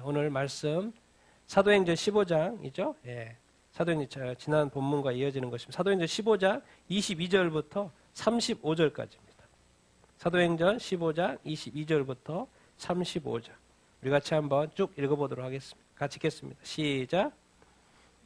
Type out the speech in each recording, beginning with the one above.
오늘 말씀 사도행전 15장이죠. 예. 사도행전 지난 본문과 이어지는 것입니다. 사도행전 15장 22절부터 35절까지입니다. 사도행전 15장 22절부터 35절. 우리 같이 한번 쭉 읽어보도록 하겠습니다. 같이 읽겠습니다. 시작.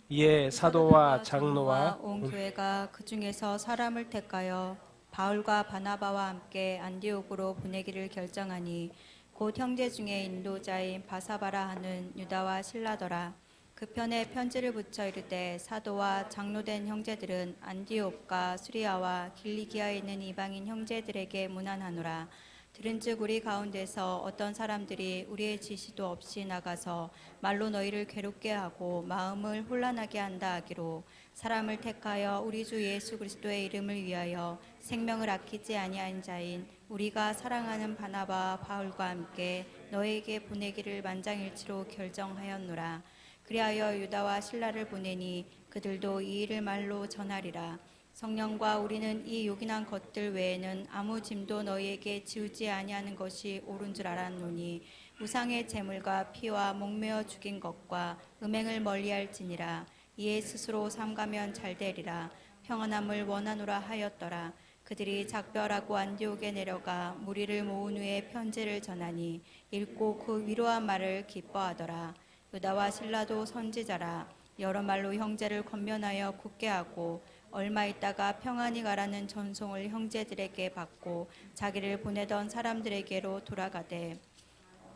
이에 사도와 장로와 온 교회가 그 중에서 사람을 택하여 바울과 바나바와 함께 안디옥으로 보내기를 결정하니 곧 형제 중에 인도자인 바사바라 하는 유다와 실라더라. 그 편에 편지를 붙여 이르되 사도와 장로된 형제들은 안디옥과 수리아와 길리기아에 있는 이방인 형제들에게 문안하노라. 들은즉 우리 가운데서 어떤 사람들이 우리의 지시도 없이 나가서 말로 너희를 괴롭게 하고 마음을 혼란하게 한다 하기로 사람을 택하여 우리 주 예수 그리스도의 이름을 위하여 생명을 아끼지 아니한 자인 우리가 사랑하는 바나바와 바울과 함께 너에게 보내기를 만장일치로 결정하였노라. 그리하여 유다와 실라를 보내니 그들도 이 일을 말로 전하리라. 성령과 우리는 이 요긴한 것들 외에는 아무 짐도 너희에게 지우지 아니하는 것이 옳은 줄 알았노니 우상의 제물과 피와 목매어 죽인 것과 음행을 멀리할지니라. 이에 스스로 삼가면 잘되리라. 평안함을 원하노라 하였더라. 그들이 작별하고 안디옥에 내려가 무리를 모은 후에 편지를 전하니 읽고 그 위로한 말을 기뻐하더라. 유다와 실라도 선지자라. 여러 말로 형제를 권면하여 굳게 하고 얼마 있다가 평안히 가라는 전송을 형제들에게 받고 자기를 보내던 사람들에게로 돌아가되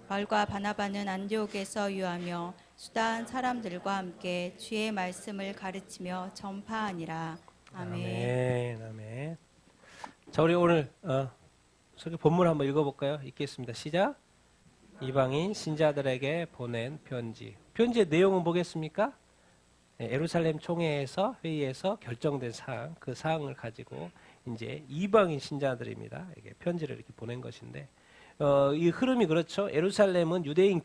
바울과 바나바는 안디옥에서 유하며 수다한 사람들과 함께 주의 말씀을 가르치며 전파하니라. 아멘. 아멘. 자, 우리 오늘 본문 한번 읽어볼까요? 읽겠습니다. 시작. 이방인 신자들에게 보낸 편지. 편지의 내용은 뭐겠습니까? 예루살렘 총회에서 회의에서 결정된 사항, 그 사항을 가지고 이제 이방인 신자들입니다. 이게 편지를 이렇게 보낸 것인데, 이 흐름이 그렇죠. 예루살렘은 유대인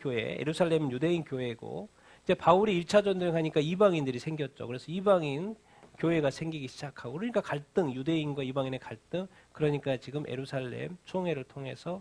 교회고, 이제 바울이 1차 전도행하니까 이방인들이 생겼죠. 그래서 이방인 교회가 생기기 시작하고, 그러니까 갈등, 유대인과 이방인의 갈등, 그러니까 지금 예루살렘 총회를 통해서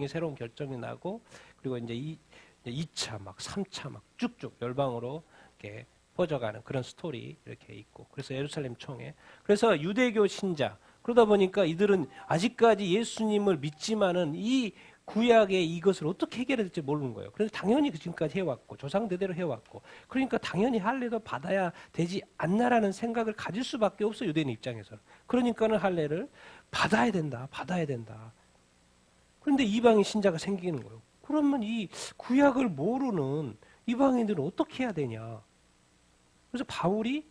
새로운 결정이 나고, 그리고 이제 2차 막 3차 막 쭉쭉 열방으로 이렇게 퍼져가는 그런 스토리 이렇게 있고, 그래서 예루살렘 총회, 그래서 유대교 신자, 그러다 보니까 이들은 아직까지 예수님을 믿지만은 이 구약의 이것을 어떻게 해결해야 될지 모르는 거예요. 그래서 당연히 지금까지 해왔고 조상대대로 해왔고, 그러니까 당연히 할례도 받아야 되지 않나라는 생각을 가질 수밖에 없어요, 유대인 입장에서는. 그러니까는 할례를 받아야 된다. 그런데 이방인 신자가 생기는 거예요. 그러면 이 구약을 모르는 이방인들은 어떻게 해야 되냐? 그래서 바울이,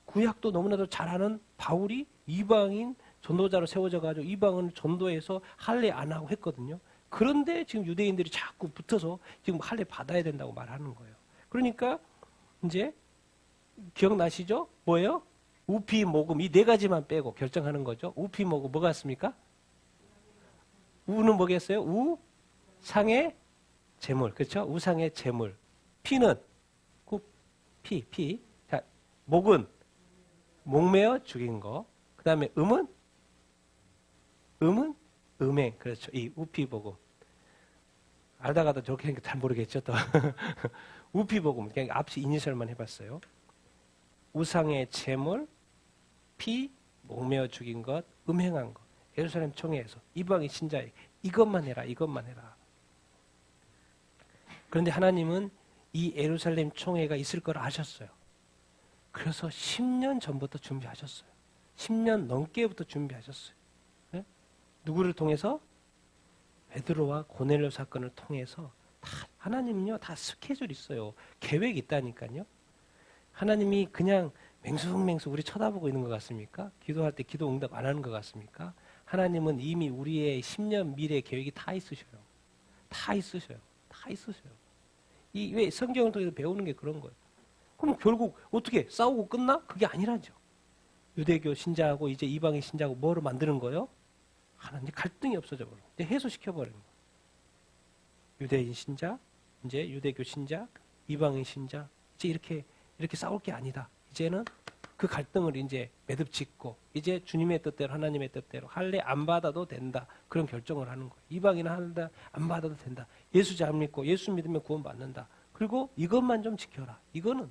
구약도 너무나도 잘하는 바울이 이방인 전도자로 세워져 가지고 이방인을 전도해서 할례 안 하고 했거든요. 그런데 지금 유대인들이 자꾸 붙어서 지금 할례 받아야 된다고 말하는 거예요. 그러니까 이제 기억나시죠? 뭐예요? 우피 모금, 이 네 가지만 빼고 결정하는 거죠. 우피 모금 뭐 같습니까? 우는 뭐겠어요? 우상의 제물, 그렇죠? 우상의 제물. 피는 피. 자, 목은 목매어 죽인 거. 그 다음에 음은 음행. 그렇죠. 이 우피복음. 알다가도 저렇게 하니까 잘 모르겠죠, 또. 우피복음. 그냥 앞서 이니셜만 해봤어요. 우상의 제물, 피, 목매어 죽인 것, 음행한 것. 예루살렘 총회에서 이방인 신자에게 이것만 해라. 그런데 하나님은 이 예루살렘 총회가 있을 걸 아셨어요. 그래서 10년 전부터 준비하셨어요. 10년 넘게부터 준비하셨어요. 네? 누구를 통해서? 베드로와 고넬료 사건을 통해서 하나님은요, 다 스케줄 있어요. 계획이 있다니까요. 하나님이 그냥 맹숭맹숭 우리 쳐다보고 있는 것 같습니까? 기도할 때 기도 응답 안 하는 것 같습니까? 하나님은 이미 우리의 10년 미래 계획이 다 있으셔요. 왜 성경을 통해서 배우는 게 그런 거예요. 그럼 결국 어떻게 싸우고 끝나? 그게 아니라죠. 유대교 신자하고 이제 이방인 신자하고 뭐로 만드는 거예요? 하나님 갈등이 없어져 버려요. 해소시켜 버리는 거예요. 유대인 신자, 이제 유대교 신자, 이방인 신자, 이제 이렇게 싸울 게 아니다. 이제는 그 갈등을 이제 매듭짓고 이제 주님의 뜻대로 하나님의 뜻대로 할래 안 받아도 된다. 그런 결정을 하는 거예요. 이방인은 한다 안 받아도 된다. 예수 잘 믿고 예수 믿으면 구원받는다. 그리고 이것만 좀 지켜라. 이거는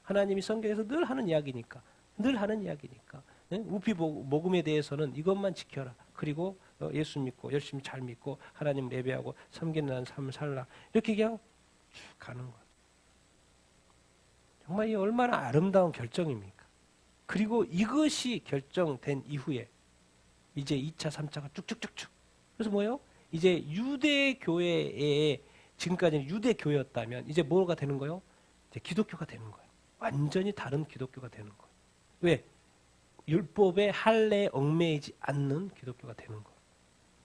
하나님이 성경에서 늘 하는 이야기니까. 늘 하는 이야기니까. 우피 복음에 대해서는 이것만 지켜라. 그리고 예수 믿고 열심히 잘 믿고 하나님 예배하고 섬기는 삶을 살라. 이렇게 그냥 쭉 가는 거예요. 정말 이 얼마나 아름다운 결정입니까? 그리고 이것이 결정된 이후에 이제 2차, 3차가 쭉쭉쭉쭉. 그래서 뭐예요? 이제 유대 교회에 지금까지는 유대 교회였다면 이제 뭐가 되는 거예요? 이제 기독교가 되는 거예요. 완전히 다른 기독교가 되는 거예요. 왜? 율법의 할례에 얽매이지 않는 기독교가 되는 거예요.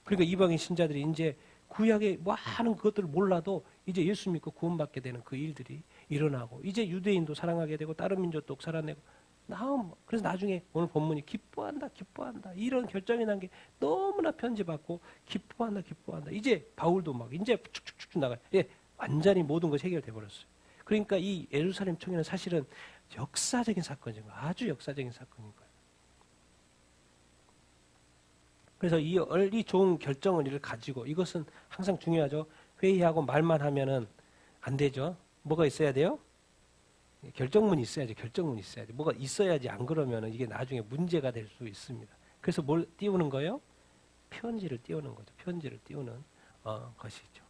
그러니까 이방인 신자들이 이제 구약의 많은 것들을 몰라도 이제 예수 믿고 구원받게 되는 그 일들이 일어나고 이제 유대인도 사랑하게 되고 다른 민족도 살아내고 그래서 나중에 오늘 본문이 기뻐한다 이런 결정이 난 게 너무나 편지받고 기뻐한다 이제 바울도 막 이제 축축축 나가요. 예, 완전히 모든 것이 해결돼 버렸어요. 그러니까 이 예루살렘 총회는 사실은 역사적인 사건인 거예요. 아주 역사적인 사건인 거예요. 그래서 이 좋은 결정을 가지고 이것은 항상 중요하죠. 회의하고 말만 하면은 안 되죠. 뭐가 있어야 돼요? 결정문이 있어야지. 결정문이 있어야지. 뭐가 있어야지. 안 그러면은 이게 나중에 문제가 될 수 있습니다. 그래서 뭘 띄우는 거예요? 편지를 띄우는 거죠. 편지를 띄우는 것이죠.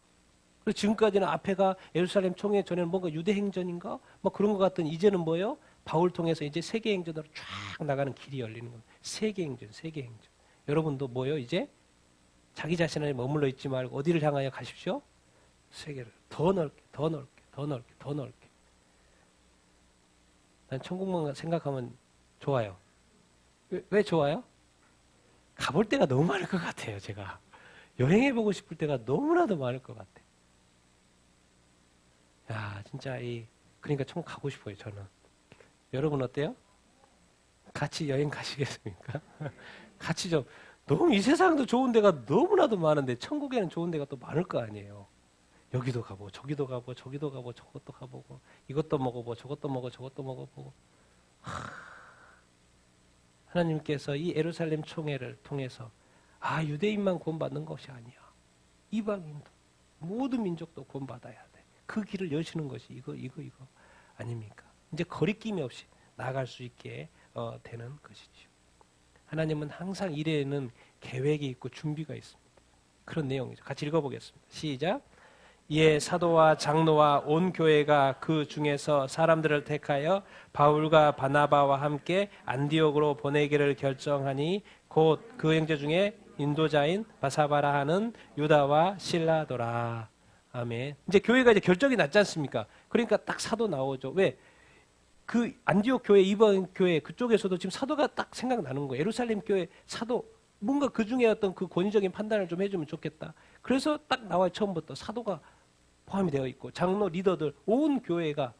그리고 지금까지는 앞에가 예루살렘 총회 전에는 뭔가 유대 행전인가? 뭐 그런 것 같던 이제는 뭐예요? 바울 통해서 이제 세계 행전으로 쫙 나가는 길이 열리는 겁니다. 세계 행전. 여러분도 뭐예요? 이제 자기 자신에 머물러 있지 말고 어디를 향하여 가십시오? 세계를 더 넓게. 난 천국만 생각하면 좋아요. 왜 좋아요? 가볼 때가 너무 많을 것 같아요. 제가 여행해보고 싶을 때가 너무나도 많을 것 같아요. 야, 진짜 그러니까 천국 가고 싶어요. 저는. 여러분 어때요? 같이 여행 가시겠습니까? 같이 좀. 너무 이 세상도 좋은 데가 너무나도 많은데 천국에는 좋은 데가 또 많을 거 아니에요. 여기도 가보고 저기도 가보고 저것도 가보고 이것도 먹어보고 저것도 먹어보고. 하나님께서 이 예루살렘 총회를 통해서 유대인만 구원받는 것이 아니야. 이방인도 모든 민족도 구원받아야 돼. 그 길을 여시는 것이 이거 아닙니까? 이제 거리낌이 없이 나아갈 수 있게 되는 것이죠. 하나님은 항상 일에는 계획이 있고 준비가 있습니다. 그런 내용이죠. 같이 읽어보겠습니다. 시작. 이에 사도와 장로와 온 교회가 그 중에서 사람들을 택하여 바울과 바나바와 함께 안디옥으로 보내기를 결정하니 곧 그 형제 중에 인도자인 바사바라 하는 유다와 실라더라. 아멘. 이제 교회가 이제 결정이 났지 않습니까? 그러니까 딱 사도 나오죠. 왜? 그 안디옥 교회, 이방 교회 그쪽에서도 지금 사도가 딱 생각나는 거예요. 예루살렘 교회 사도 뭔가 그 중에 어떤 그 권위적인 판단을 좀 해주면 좋겠다. 그래서 딱 나와요. 처음부터 사도가 포함이 되어 있고 장로 리더들 온 교회가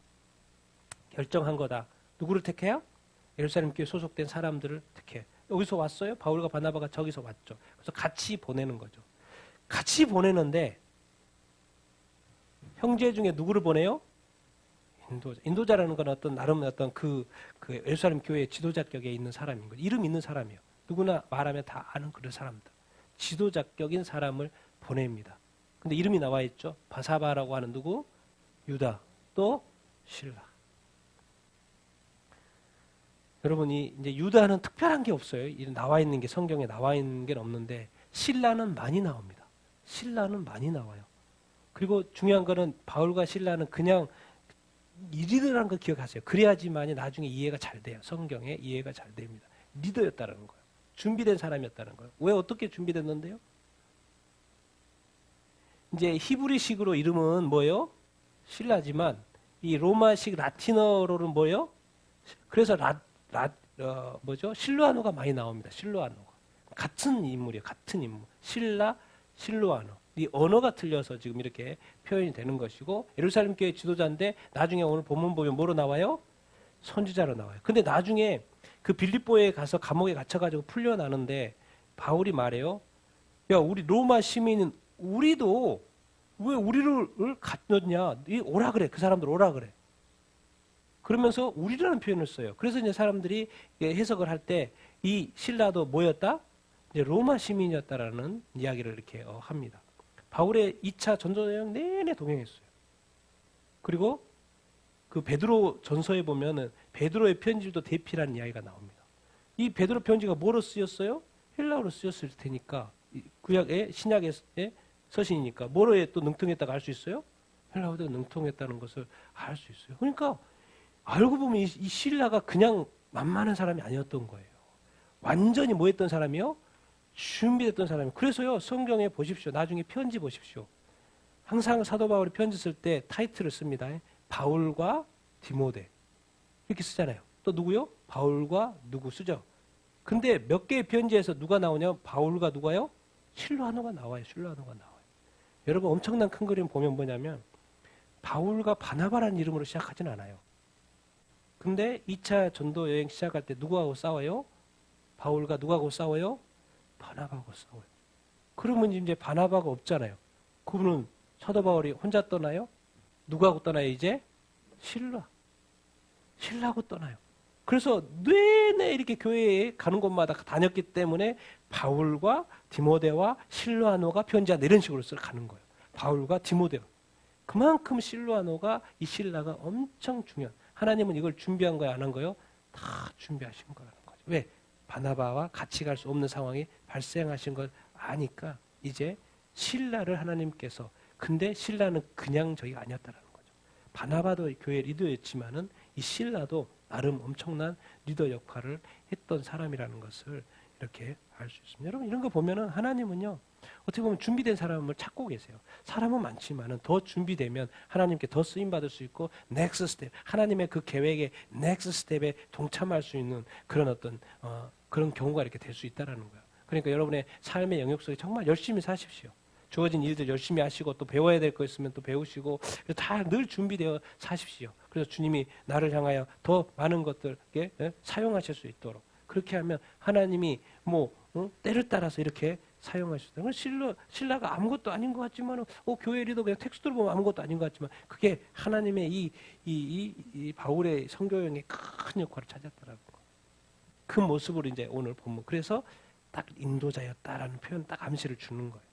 결정한 거다. 누구를 택해요? 예루살렘 교회 소속된 사람들을 택해. 여기서 왔어요? 바울과 바나바가 저기서 왔죠. 그래서 같이 보내는 거죠. 같이 보내는데 형제 중에 누구를 보내요? 인도자라는 건 어떤 나름 어떤 그 예루살렘 교회의 지도자격에 있는 사람인 거예요. 이름 있는 사람이에요. 누구나 말하면 다 아는 그런 사람들. 지도자격인 사람을 보냅니다. 근데 이름이 나와 있죠. 바사바라고 하는 누구? 유다. 또 실라. 여러분이 이제 유다는 특별한 게 없어요. 나와 있는 게 성경에 나와 있는 게 없는데 실라는 많이 나옵니다. 실라는 많이 나와요. 그리고 중요한 거는 바울과 실라는 그냥 리더라는 거 기억하세요. 그래야지만이 나중에 이해가 잘 돼요. 성경에 이해가 잘 됩니다. 리더였다는 거예요. 준비된 사람이었다는 거예요. 왜 어떻게 준비됐는데요? 이제 히브리식으로 이름은 뭐예요? 실라지만 이 로마식 라틴어로는 뭐예요? 그래서 실루아노가 많이 나옵니다. 실루아노가 같은 인물이에요. 같은 인물. 실루아노. 이 언어가 틀려서 지금 이렇게 표현이 되는 것이고 예루살렘 교회 지도자인데 나중에 오늘 본문 보면 뭐로 나와요? 선지자로 나와요. 근데 나중에 그 빌립보에 가서 감옥에 갇혀가지고 풀려나는데 바울이 말해요. 야, 우리 로마 시민은 우리도 왜 우리를 갖느냐? 오라 그래. 그 사람들 오라 그래. 그러면서 우리라는 표현을 써요. 그래서 이제 사람들이 해석을 할 때 이 신라도 뭐였다? 이제 로마 시민이었다라는 이야기를 이렇게 합니다. 바울의 2차 전도 여행 내내 동행했어요. 그리고 그 베드로 전서에 보면은 베드로의 편지도 대피라는 이야기가 나옵니다. 이 베드로 편지가 뭐로 쓰였어요? 헬라어로 쓰였을 테니까 구약의 신약의 서신이니까 뭐로에 또 능통했다고 알 수 있어요? 헬라어도 능통했다는 것을 알 수 있어요. 그러니까 알고 보면 이 신라가 그냥 만만한 사람이 아니었던 거예요. 완전히 뭐 했던 사람이요? 준비됐던 사람이에요. 그래서요, 성경에 보십시오. 나중에 편지 보십시오. 항상 사도 바울이 편지 쓸 때 타이틀을 씁니다. 바울과 디모데. 이렇게 쓰잖아요. 또 누구요? 바울과 누구 쓰죠. 근데 몇 개의 편지에서 누가 나오냐? 바울과 누가요? 실로아노가 나와요. 실로아노가 나와요. 여러분 엄청난 큰 그림 보면 뭐냐면 바울과 바나바라는 이름으로 시작하진 않아요. 근데 2차 전도 여행 시작할 때 누구하고 싸워요? 바울과 누구하고 싸워요? 바나바하고 싸워요. 그러면 이제 바나바가 없잖아요. 그분은 사도 바울이 혼자 떠나요? 누구하고 떠나요 이제? 신라하고 떠나요. 그래서 내내 이렇게 교회에 가는 곳마다 다녔기 때문에 바울과 디모데와 실로아노가 편지한다 이런 식으로 가는 거예요. 바울과 디모데와. 그만큼 실로아노가 이 신라가 엄청 중요한. 하나님은 이걸 준비한 거야 안 한 거요? 다 준비하신 거라는 거죠. 왜? 바나바와 같이 갈 수 없는 상황이 발생하신 걸 아니까 이제 신라를 하나님께서 근데 신라는 그냥 저희가 아니었다라는 거죠. 바나바도 교회 리더였지만은 이 신라도 나름 엄청난 리더 역할을 했던 사람이라는 것을 이렇게 알 수 있습니다. 여러분 이런 거 보면은 하나님은요 어떻게 보면 준비된 사람을 찾고 계세요. 사람은 많지만은 더 준비되면 하나님께 더 쓰임 받을 수 있고 넥스트 스텝 하나님의 그 계획의 넥스트 스텝에 동참할 수 있는 그런 어떤 그런 경우가 이렇게 될 수 있다라는 거예요. 그러니까 여러분의 삶의 영역 속에 정말 열심히 사십시오. 주어진 일들 열심히 하시고 또 배워야 될 거 있으면 또 배우시고 다 늘 준비되어 사십시오. 그래서 주님이 나를 향하여 더 많은 것들에 사용하실 수 있도록 그렇게 하면 하나님이 때를 따라서 이렇게 사용하실 수 있다. 신라가 아무것도 아닌 것 같지만 교회 리더 그냥 텍스트로 보면 아무것도 아닌 것 같지만 그게 하나님의 이 바울의 선교여행의 큰 역할을 찾았다라는 거. 그 모습으로 이제 오늘 본문 그래서 딱 인도자였다라는 표현 딱 암시를 주는 거예요.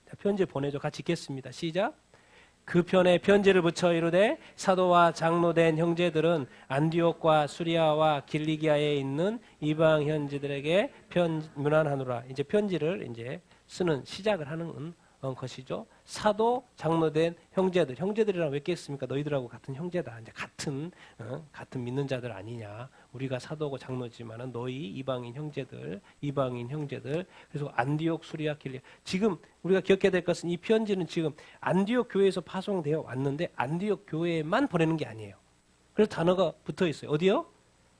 자, 편지 보내줘 같이 읽겠습니다. 시작. 그 편에 편지를 붙여 이르되 사도와 장로된 형제들은 안디옥과 수리아와 길리기아에 있는 이방 현지들에게 문안하노라. 이제 편지를 이제 쓰는 시작을 하는 것이죠. 사도 장로된 형제들. 형제들이라고 왜 깼습니까? 너희들하고 같은 형제다. 이제 같은 믿는 자들 아니냐. 우리가 사도고 장로지만은 너희 이방인 형제들. 그래서 안디옥, 수리아, 길리아. 지금 우리가 기억해야 될 것은 이 편지는 지금 안디옥 교회에서 파송되어 왔는데 안디옥 교회에만 보내는 게 아니에요. 그래서 단어가 붙어 있어요. 어디요?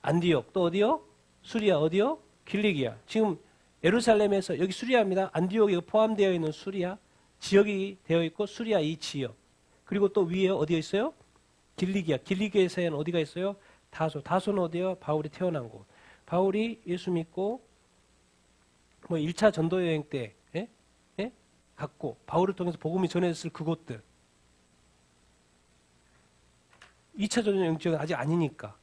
안디옥. 또 어디요? 수리아. 어디요? 길리기아. 지금 예루살렘에서 여기 수리아입니다. 안디옥에 포함되어 있는 수리아. 지역이 되어 있고 수리아 이 지역. 그리고 또 위에 어디에 있어요? 길리기아. 길리기아에는 어디가 있어요? 다소. 다소는 어디요? 바울이 태어난 곳. 바울이 예수 믿고 1차 전도 여행 때 갔고 바울을 통해서 복음이 전해졌을 그곳들. 2차 전도 여행 지역은 아직 아니니까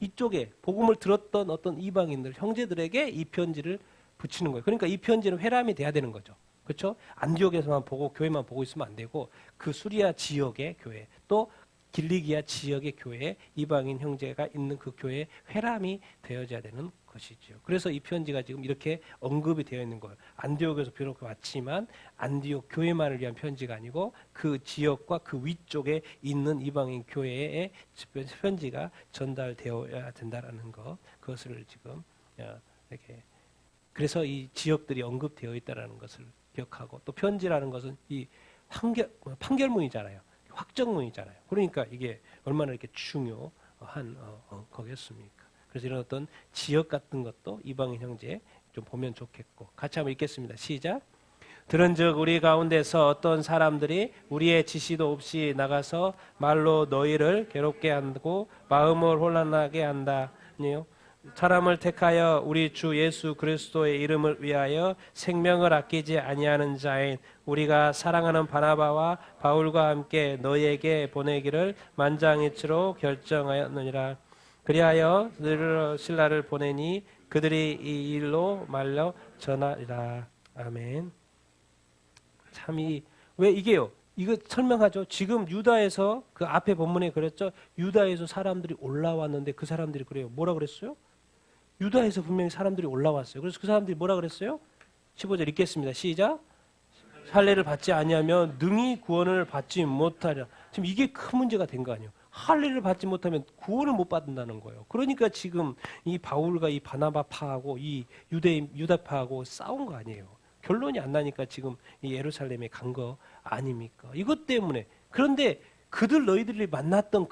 이쪽에 복음을 들었던 어떤 이방인들 형제들에게 이 편지를 붙이는 거예요. 그러니까 이 편지는 회람이 돼야 되는 거죠. 그렇죠? 안디옥에서만 보고 교회만 보고 있으면 안 되고 그 수리아 지역의 교회 또 길리기아 지역의 교회에 이방인 형제가 있는 그 교회에 회람이 되어져야 되는 것이죠. 그래서 이 편지가 지금 이렇게 언급이 되어 있는 거예요. 안디옥에서 비록 왔지만 안디옥 교회만을 위한 편지가 아니고 그 지역과 그 위쪽에 있는 이방인 교회에 편지가 전달되어야 된다라는 것. 그것을 지금 이렇게 그래서 이 지역들이 언급되어 있다라는 것을 기억하고 또 편지라는 것은 이 판결문이잖아요. 확정문이잖아요. 그러니까 이게 얼마나 이렇게 중요한 거겠습니까? 그래서 이런 어떤 지역 같은 것도 이방인 형제 좀 보면 좋겠고 같이 한번 읽겠습니다. 시작. 들은즉 우리 가운데서 어떤 사람들이 우리의 지시도 없이 나가서 말로 너희를 괴롭게 하고 마음을 혼란하게 한다니요. 사람을 택하여 우리 주 예수 그리스도의 이름을 위하여 생명을 아끼지 아니하는 자인 우리가 사랑하는 바나바와 바울과 함께 너희에게 보내기를 만장일치로 결정하였느니라. 그리하여 너희를 신라를 보내니 그들이 이 일로 말려 전하리라. 아멘. 참 왜 이게요? 이거 설명하죠. 지금 유다에서 그 앞에 본문에 그랬죠. 유다에서 사람들이 올라왔는데 그 사람들이 그래요. 뭐라 그랬어요? 유다에서 분명히 사람들이 올라왔어요. 그래서 그 사람들이 뭐라 그랬어요? 15절 읽겠습니다. 시작. 할례를 받지 아니하면 능히 구원을 받지 못하리라. 지금 이게 큰 문제가 된 거 아니에요. 할례를 받지 못하면 구원을 못 받는다는 거예요. 그러니까 지금 이 바울과 이 바나바파하고 이 유다파하고 싸운 거 아니에요. 결론이 안 나니까 지금 이 예루살렘에 간 거 아닙니까? 이것 때문에. 그런데 너희들이 만났던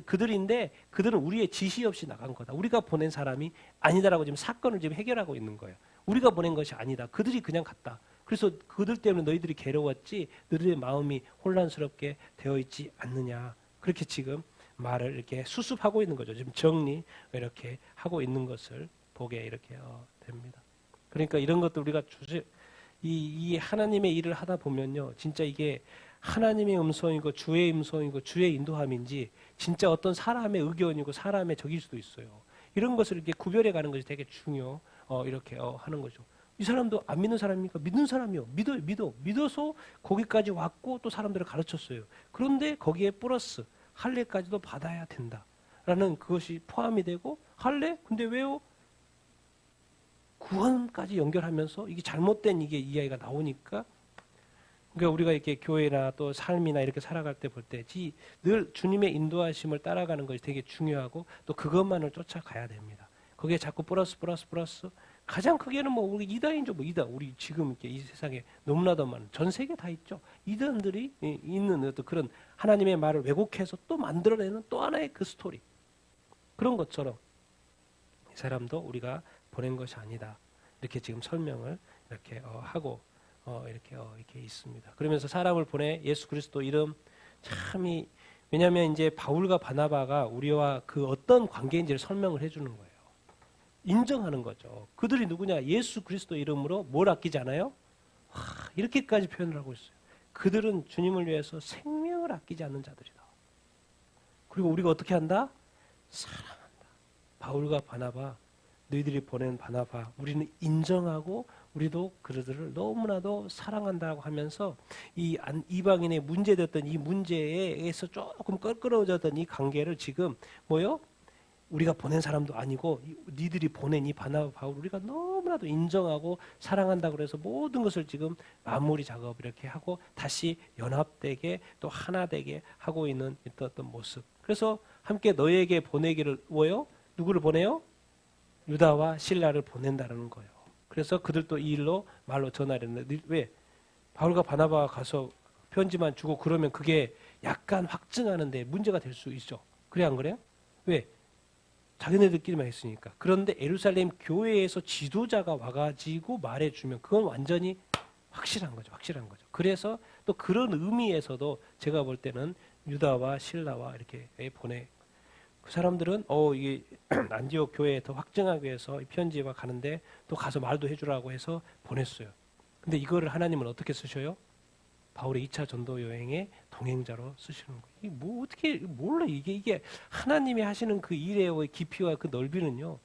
그들인데 그들은 우리의 지시 없이 나간 거다. 우리가 보낸 사람이 아니다라고 지금 사건을 지금 해결하고 있는 거예요. 우리가 보낸 것이 아니다. 그들이 그냥 갔다. 그래서 그들 때문에 너희들이 괴로웠지 너희들의 마음이 혼란스럽게 되어 있지 않느냐. 그렇게 지금 말을 이렇게 수습하고 있는 거죠. 지금 정리 이렇게 하고 있는 것을 보게 이렇게 됩니다. 그러니까 이런 것도 우리가 이 하나님의 일을 하다 보면요. 진짜 이게 하나님의 음성이고 주의 음성이고 주의 인도함인지 진짜 어떤 사람의 의견이고 사람의 적일 수도 있어요. 이런 것을 이렇게 구별해 가는 것이 되게 이렇게 하는 거죠. 이 사람도 안 믿는 사람입니까? 믿는 사람이요. 믿어서 거기까지 왔고 또 사람들을 가르쳤어요. 그런데 거기에 플러스 할례까지도 받아야 된다라는 그것이 포함이 되고 할례? 근데 왜요? 구원까지 연결하면서 이게 잘못된 이게 이야기가 나오니까 그러니까 우리가 이렇게 교회나 또 삶이나 이렇게 살아갈 때 볼 때 늘 주님의 인도하심을 따라가는 것이 되게 중요하고 또 그것만을 쫓아가야 됩니다. 거기에 자꾸 플러스 가장 크게는 뭐 우리 이단이죠. 뭐 이단 우리 지금 이렇게 이 세상에 너무나도 많은 전 세계 다 있죠. 이단들이 있는 어떤 그런 하나님의 말을 왜곡해서 또 만들어내는 또 하나의 그 스토리 그런 것처럼 이 사람도 우리가 보낸 것이 아니다. 이렇게 지금 설명을 이렇게 하고 이렇게 있습니다. 그러면서 사람을 보내 예수 그리스도 이름 참이 왜냐하면 이제 바울과 바나바가 우리와 그 어떤 관계인지를 설명을 해주는 거예요. 인정하는 거죠. 그들이 누구냐? 예수 그리스도 이름으로 뭘 아끼지 않아요? 이렇게까지 표현을 하고 있어요. 그들은 주님을 위해서 생명을 아끼지 않는 자들이다. 그리고 우리가 어떻게 한다? 사랑한다. 바울과 바나바 너희들이 보낸 바나바 우리는 인정하고 우리도 그들을 너무나도 사랑한다고 하면서 이 이방인의 문제됐던 이 문제에서 조금 껄끄러워졌던 이 관계를 지금 뭐요? 우리가 보낸 사람도 아니고 니들이 보낸 이 바나바 바울 우리가 너무나도 인정하고 사랑한다고 그래서 모든 것을 지금 마무리 작업 이렇게 하고 다시 연합되게 또 하나 되게 하고 있는 어떤 모습. 그래서 함께 너희에게 보내기를 뭐요? 누구를 보내요? 유다와 실라를 보낸다는 거예요. 그래서 그들도 이 일로 말로 전하려는데 왜? 바울과 바나바가 가서 편지만 주고 그러면 그게 약간 확증하는데 문제가 될 수 있죠. 그래 안 그래요? 왜? 자기네들끼리만 했으니까. 그런데 예루살렘 교회에서 지도자가 와가지고 말해주면 그건 완전히 확실한 거죠. 그래서 또 그런 의미에서도 제가 볼 때는 유다와 실라와 이렇게 보내. 그 사람들은 이게 안디옥 교회에 더 확증하기 위해서 이 편지가 가는데 또 가서 말도 해주라고 해서 보냈어요. 근데 이거를 하나님은 어떻게 쓰셔요? 바울의 2차 전도 여행의 동행자로 쓰시는 거예요. 이게 뭐 어떻게 몰라 이게 하나님이 하시는 그 일의 깊이와 그 넓이는요.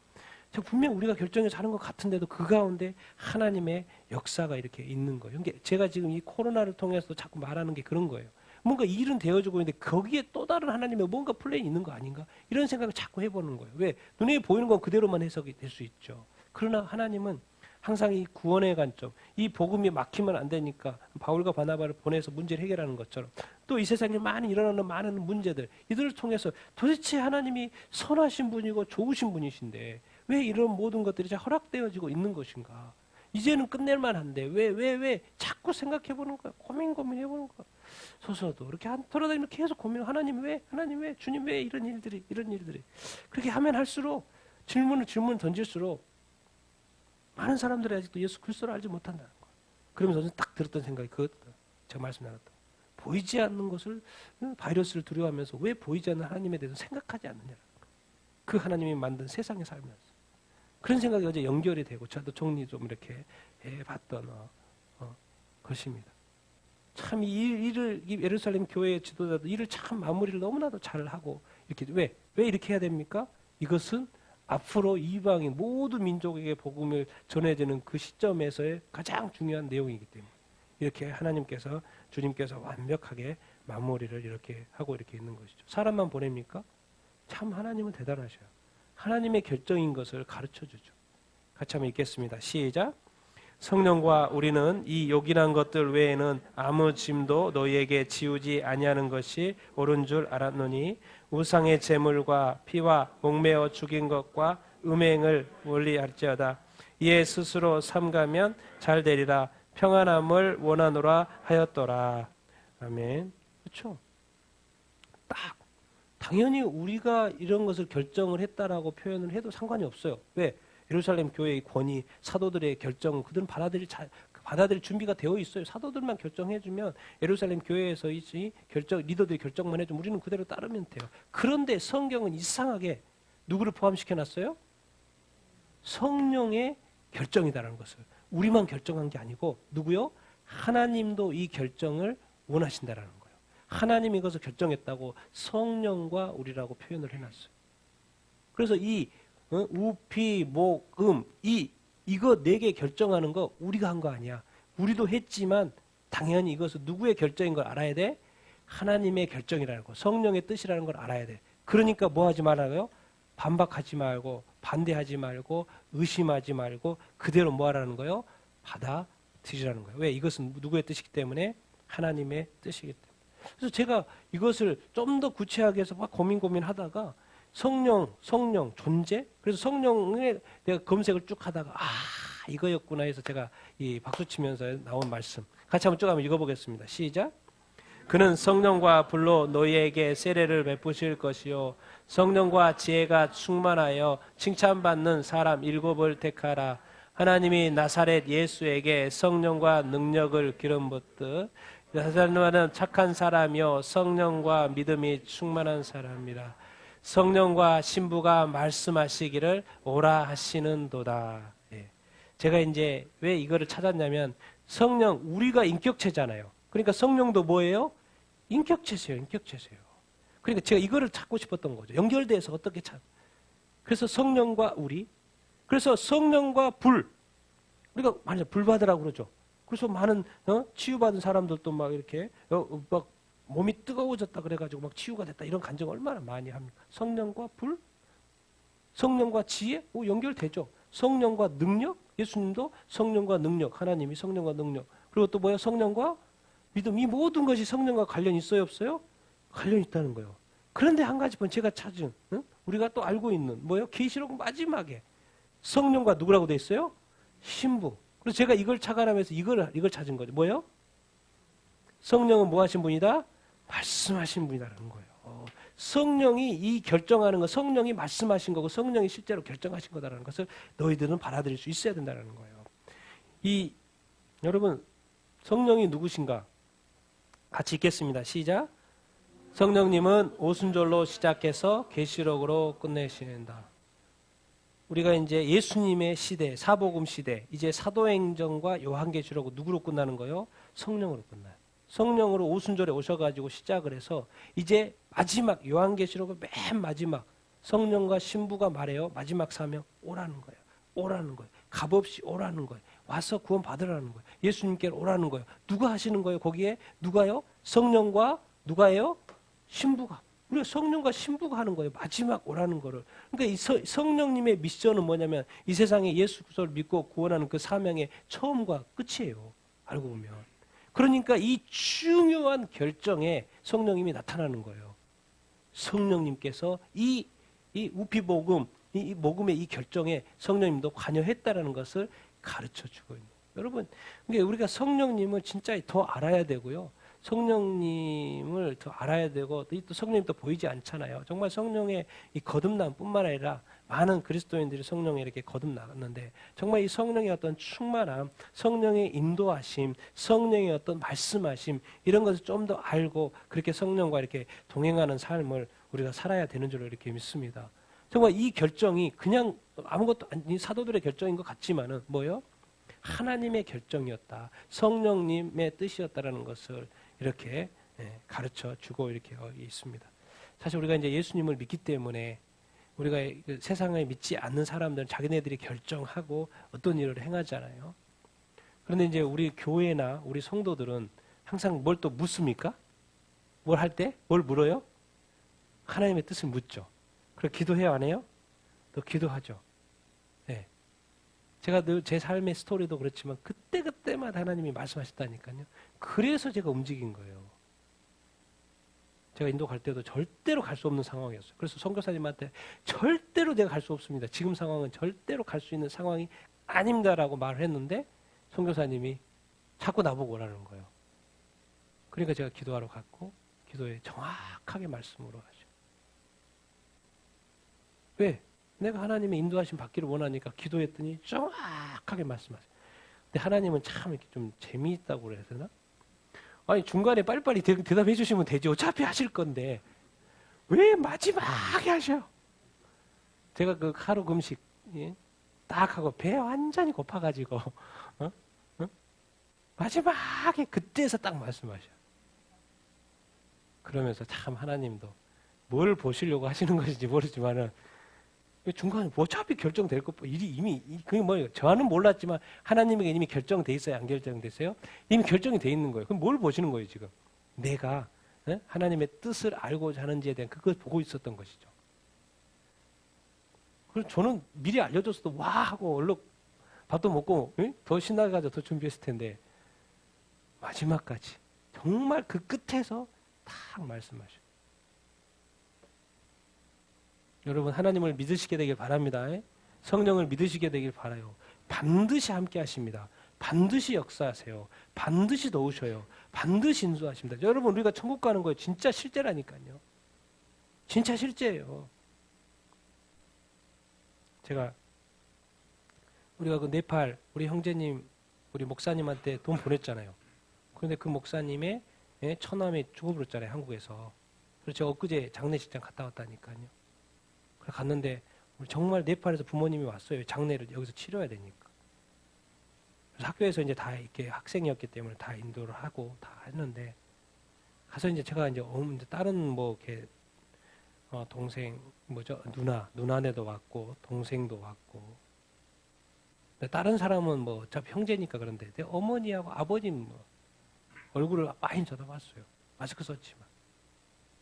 분명 우리가 결정해서 하는 것 같은데도 그 가운데 하나님의 역사가 이렇게 있는 거예요. 그러니까 제가 지금 이 코로나를 통해서 자꾸 말하는 게 그런 거예요. 뭔가 일은 되어지고 있는데 거기에 또 다른 하나님의 뭔가 플랜이 있는 거 아닌가? 이런 생각을 자꾸 해보는 거예요. 왜? 눈에 보이는 건 그대로만 해석이 될 수 있죠. 그러나 하나님은 항상 이 구원의 관점, 이 복음이 막히면 안 되니까 바울과 바나바를 보내서 문제를 해결하는 것처럼 또 이 세상에 많이 일어나는 많은 문제들 이들을 통해서 도대체 하나님이 선하신 분이고 좋으신 분이신데 왜 이런 모든 것들이 허락되어지고 있는 것인가? 이제는 끝낼만 한데 왜 자꾸 생각해보는 거야. 고민해보는 거야. 소서도 이렇게 돌아다니면 계속 고민. 하나님 왜? 주님 왜 이런 일들이? 그렇게 하면 할수록 질문 던질수록 많은 사람들이 아직도 예수 그리스도를 알지 못한다는 거예요. 그러면서 저는 딱 들었던 생각이 제가 말씀 나눴던 보이지 않는 것을 바이러스를 두려워하면서 왜 보이지 않는 하나님에 대해서 생각하지 않느냐는 거예요. 그 하나님이 만든 세상에 살면서 그런 생각이 어제 연결이 되고 저도 정리 좀 이렇게 해봤던 것입니다. 참 이 일을 이 예루살렘 교회의 지도자도 일을 참 마무리를 너무나도 잘하고 이렇게 왜 이렇게 해야 됩니까? 이것은 앞으로 이방인 모든 민족에게 복음을 전해지는 그 시점에서의 가장 중요한 내용이기 때문에 이렇게 하나님께서 주님께서 완벽하게 마무리를 이렇게 하고 이렇게 있는 것이죠. 사람만 보냅니까? 참 하나님은 대단하셔요. 하나님의 결정인 것을 가르쳐 주죠. 같이 한번 읽겠습니다. 시작. 성령과 우리는 이 요긴한 것들 외에는 아무 짐도 너희에게 지우지 아니하는 것이 옳은 줄 알았노니 우상의 제물과 피와 목매어 죽인 것과 음행을 멀리할지어다. 이에 스스로 삼가면 잘 되리라. 평안함을 원하노라 하였더라. 아멘. 그렇죠? 딱 당연히 우리가 이런 것을 결정을 했다라고 표현을 해도 상관이 없어요. 왜? 예루살렘 교회의 권위, 사도들의 결정, 그들은 받아들일 준비가 되어 있어요. 사도들만 결정해주면 예루살렘 교회에서 이 결정, 리더들이 결정만 해주면 우리는 그대로 따르면 돼요. 그런데 성경은 이상하게 누구를 포함시켜놨어요? 성령의 결정이다라는 것을. 우리만 결정한 게 아니고 누구요? 하나님도 이 결정을 원하신다라는 거예요. 하나님이 이것을 결정했다고 성령과 우리라고 표현을 해놨어요. 그래서 이 우피, 목, 이거 4개 결정하는 거 우리가 한 거 아니야. 우리도 했지만 당연히 이것은 누구의 결정인 걸 알아야 돼? 하나님의 결정이라는 거, 성령의 뜻이라는 걸 알아야 돼. 그러니까 뭐 하지 말아요? 반박하지 말고 반대하지 말고 의심하지 말고 그대로 뭐 하라는 거예요? 받아들이라는 거예요. 왜? 이것은 누구의 뜻이기 때문에? 하나님의 뜻이기 때문에. 그래서 제가 이것을 좀 더 구체하게 해서 막 고민하다가 성령, 존재? 그래서 성령에 내가 검색을 쭉 하다가 이거였구나 해서 제가 이 박수 치면서 나온 말씀 같이 한번 쭉 한번 읽어보겠습니다. 시작. 그는 성령과 불로 너희에게 세례를 베푸실 것이요 성령과 지혜가 충만하여 칭찬받는 사람 7을 택하라. 하나님이 나사렛 예수에게 성령과 능력을 기름 붓듯 나사렛은 착한 사람이요 성령과 믿음이 충만한 사람이라. 성령과 신부가 말씀하시기를 오라 하시는도다. 예. 제가 이제 왜 이거를 찾았냐면 성령, 우리가 인격체잖아요. 그러니까 성령도 뭐예요? 인격체세요. 그러니까 제가 이거를 찾고 싶었던 거죠. 연결돼서 어떻게 그래서 성령과 우리, 그래서 성령과 불, 우리가 만약 불 받으라고 그러죠. 그래서 많은 치유받은 사람들도 막 이렇게 막 몸이 뜨거워졌다 그래가지고 막 치유가 됐다 이런 간증 얼마나 많이 합니까? 성령과 불, 성령과 지혜, 연결되죠. 성령과 능력, 예수님도 성령과 능력, 하나님이 성령과 능력. 그리고 또 뭐야? 성령과 믿음. 이 모든 것이 성령과 관련 있어요, 없어요? 관련 있다는 거예요. 그런데 한 가지 제가 찾은, 우리가 또 알고 있는 뭐예요? 계시록 마지막에 성령과 누구라고 돼 있어요? 신부. 그래서 제가 이걸 찾아가면서 이걸 찾은 거죠. 뭐예요? 성령은 뭐 하신 분이다? 말씀하신 분이다라는 거예요. 성령이 이 결정하는 거, 성령이 말씀하신 거고 성령이 실제로 결정하신 거다라는 것을 너희들은 받아들일 수 있어야 된다는 거예요. 여러분 성령이 누구신가? 같이 읽겠습니다. 시작. 성령님은 오순절로 시작해서 계시록으로 끝내신다. 우리가 이제 예수님의 시대, 사복음 시대, 이제 사도행전과 요한계시록은 누구로 끝나는 거예요? 성령으로 끝나요. 성령으로 오순절에 오셔가지고 시작을 해서 이제 마지막 요한계시록은 맨 마지막 성령과 신부가 말해요. 마지막 사명 오라는 거예요. 오라는 거예요. 값없이 오라는 거예요. 와서 구원 받으라는 거예요. 예수님께로 오라는 거예요. 누가 하시는 거예요? 거기에 누가요? 성령과 누가예요? 신부가. 우리가 성령과 신부가 하는 거예요. 마지막 오라는 거를. 그러니까 이 성령님의 미션은 뭐냐면 이 세상에 예수 그리스도를 믿고 구원하는 그 사명의 처음과 끝이에요. 알고 보면. 그러니까 이 중요한 결정에 성령님이 나타나는 거예요. 성령님께서 이 우피복음, 이 복음의 이 결정에 성령님도 관여했다라는 것을 가르쳐 주고 있는 거예요. 여러분, 그러니까 우리가 성령님을 진짜 더 알아야 되고요. 성령님을 더 알아야 되고 또 성령님 또 보이지 않잖아요. 정말 성령의 이 거듭남뿐만 아니라 많은 그리스도인들이 성령에 이렇게 거듭나갔는데 정말 이 성령의 어떤 충만함, 성령의 인도하심, 성령의 어떤 말씀하심 이런 것을 좀 더 알고 그렇게 성령과 이렇게 동행하는 삶을 우리가 살아야 되는 줄 이렇게 믿습니다. 정말 이 결정이 그냥 아무것도 아닌 사도들의 결정인 것 같지만은 뭐요? 하나님의 결정이었다. 성령님의 뜻이었다라는 것을 이렇게 가르쳐 주고 이렇게 있습니다. 사실 우리가 이제 예수님을 믿기 때문에 우리가 그 세상에 믿지 않는 사람들은 자기네들이 결정하고 어떤 일을 행하잖아요. 그런데 이제 우리 교회나 우리 성도들은 항상 뭘 또 묻습니까? 뭘 할 때? 뭘 물어요? 하나님의 뜻을 묻죠. 그리고 기도해요, 안 해요? 또 기도하죠. 네. 제가 늘 제 삶의 스토리도 그렇지만 그때그때마다 하나님이 말씀하셨다니까요. 그래서 제가 움직인 거예요. 제가 인도 갈 때도 절대로 갈 수 없는 상황이었어요. 그래서 선교사님한테 절대로 내가 갈 수 없습니다. 지금 상황은 절대로 갈 수 있는 상황이 아닙니다라고 말을 했는데 선교사님이 자꾸 나보고 오라는 거예요. 그러니까 제가 기도하러 갔고 기도에 정확하게 말씀으로 하죠. 왜? 내가 하나님의 인도하심 받기를 원하니까 기도했더니 정확하게 말씀하세요. 근데 하나님은 참 이렇게 좀 재미있다고 그래야 되나? 아니 중간에 빨리빨리 대답해 주시면 되지. 어차피 하실 건데 왜 마지막에 하셔? 제가 그 하루 금식 딱 하고 배 완전히 고파가지고 마지막에 그때서 딱 말씀하셔. 그러면서 참 하나님도 뭘 보시려고 하시는 것인지 모르지만은 중간에 어차피 결정될 것 일이 이미 그게 뭐예요? 저는 몰랐지만 하나님에게 이미 결정돼 있어요, 안 결정됐어요? 이미 결정이 돼 있는 거예요. 그럼 뭘 보시는 거예요 지금? 내가 하나님의 뜻을 알고자 하는지에 대한 그걸 보고 있었던 것이죠. 그래서 저는 미리 알려줬어도 와 하고 얼른 밥도 먹고 더 신나가지고 더 준비했을 텐데 마지막까지 정말 그 끝에서 딱 말씀하셔. 여러분 하나님을 믿으시게 되길 바랍니다. 성령을 믿으시게 되길 바라요. 반드시 함께 하십니다. 반드시 역사하세요. 반드시 도우셔요. 반드시 인도하십니다. 여러분 우리가 천국 가는 거예요. 진짜 실제라니까요. 진짜 실제예요. 제가 우리가 그 네팔 우리 형제님 우리 목사님한테 돈 보냈잖아요. 그런데 그 목사님의 처남이 죽어버렸잖아요. 한국에서. 그래서 제가 엊그제 장례식장 갔다 왔다니까요. 그래서 갔는데 정말 네팔에서 부모님이 왔어요. 장례를 여기서 치러야 되니까. 그래서 학교에서 이제 다 이렇게 학생이었기 때문에 다 인도를 하고 다 했는데 가서 이제 제가 이제 다른 뭐 이렇게 동생 뭐죠 누나네도 왔고 동생도 왔고 다른 사람은 뭐 어차피 형제니까 그런데 내 어머니하고 아버님 뭐 얼굴을 많이 쳐다봤어요. 마스크 썼지만.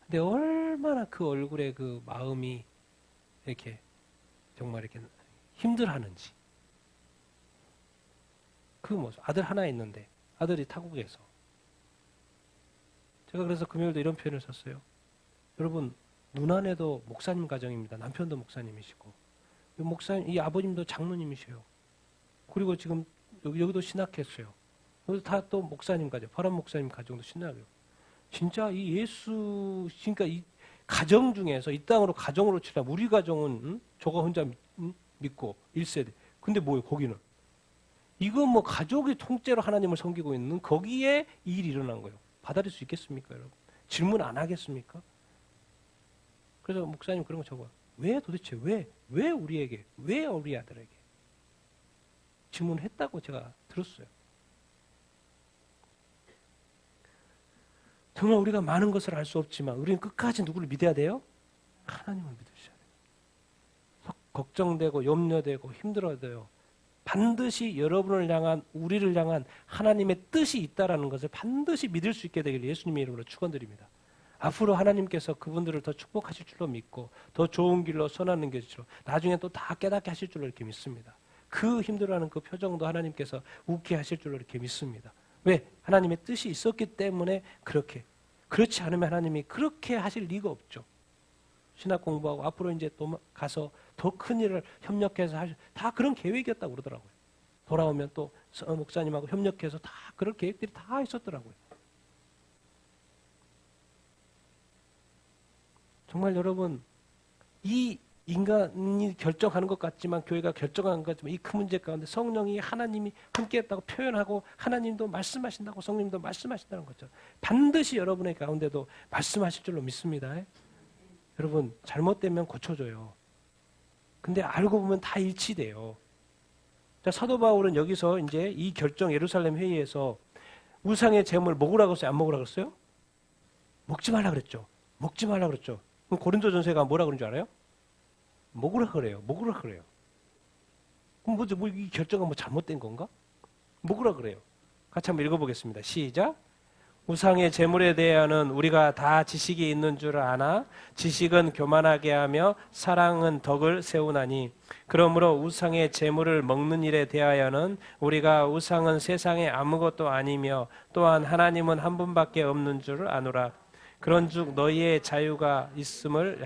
근데 얼마나 그 얼굴에 그 마음이 이렇게 정말 이렇게 힘들하는지. 그 모습. 아들 하나 있는데 아들이 타국에서. 제가 그래서 금요일도 이런 표현을 썼어요. 여러분 누나네도 목사님 가정입니다. 남편도 목사님이시고 이 목사님 이 아버님도 장로님이세요. 그리고 지금 여기도 신학했어요. 여기도 다 또 목사님 가정, 파란 목사님 가정도 신학해요. 진짜 이 예수, 그러니까 이 가정 중에서 이 땅으로 가정으로 치라면 우리 가정은 저거 혼자 믿고 1세대. 근데 뭐예요 거기는? 이거 뭐 가족이 통째로 하나님을 섬기고 있는 거기에 이 일이 일어난 거예요. 받아들일 수 있겠습니까 여러분? 질문 안 하겠습니까? 그래서 목사님 그런 거 적어요. 왜 도대체 왜 우리에게 왜 우리 아들에게 질문했다고 제가 들었어요. 정말 우리가 많은 것을 알 수 없지만 우리는 끝까지 누구를 믿어야 돼요? 하나님을 믿으셔야 돼요. 걱정되고 염려되고 힘들어도요. 반드시 여러분을 향한 우리를 향한 하나님의 뜻이 있다라는 것을 반드시 믿을 수 있게 되기를 예수님의 이름으로 축원드립니다. 앞으로 하나님께서 그분들을 더 축복하실 줄로 믿고 더 좋은 길로 선하는 것으로 나중에 또 다 깨닫게 하실 줄로 이렇게 믿습니다. 그 힘들어하는 그 표정도 하나님께서 웃게 하실 줄로 이렇게 믿습니다. 왜? 하나님의 뜻이 있었기 때문에 그렇게. 그렇지 않으면 하나님이 그렇게 하실 리가 없죠. 신학 공부하고 앞으로 이제 또 가서 더 큰 일을 협력해서 다 그런 계획이었다고 그러더라고요. 돌아오면 또 목사님하고 협력해서 다 그런 계획들이 다 있었더라고요. 정말 여러분 이 인간이 결정하는 것 같지만 교회가 결정하는 것 같지만 이 큰 문제 가운데 성령이 하나님이 함께했다고 표현하고 하나님도 말씀하신다고 성령님도 말씀하신다는 거죠. 반드시 여러분의 가운데도 말씀하실 줄로 믿습니다. 여러분 잘못되면 고쳐줘요. 근데 알고 보면 다 일치돼요. 자, 사도 바울은 여기서 이제 이 결정 예루살렘 회의에서 우상의 제물 먹으라고 했어요? 안 먹으라고 했어요? 먹지 말라 그랬죠. 먹지 말라 그랬죠. 그럼 고린도전서가 뭐라 그런 줄 알아요? 먹으라 그래요. 먹으라 그래요. 그럼 이 결정은 뭐 잘못된 건가? 먹으라 그래요. 같이 한번 읽어보겠습니다. 시작. 우상의 제물에 대하여는 우리가 다 지식이 있는 줄 아나 지식은 교만하게 하며 사랑은 덕을 세우나니 그러므로 우상의 제물을 먹는 일에 대하여는 우리가 우상은 세상에 아무것도 아니며 또한 하나님은 한 분밖에 없는 줄 아노라. 그런즉 너희의 자유가 있음을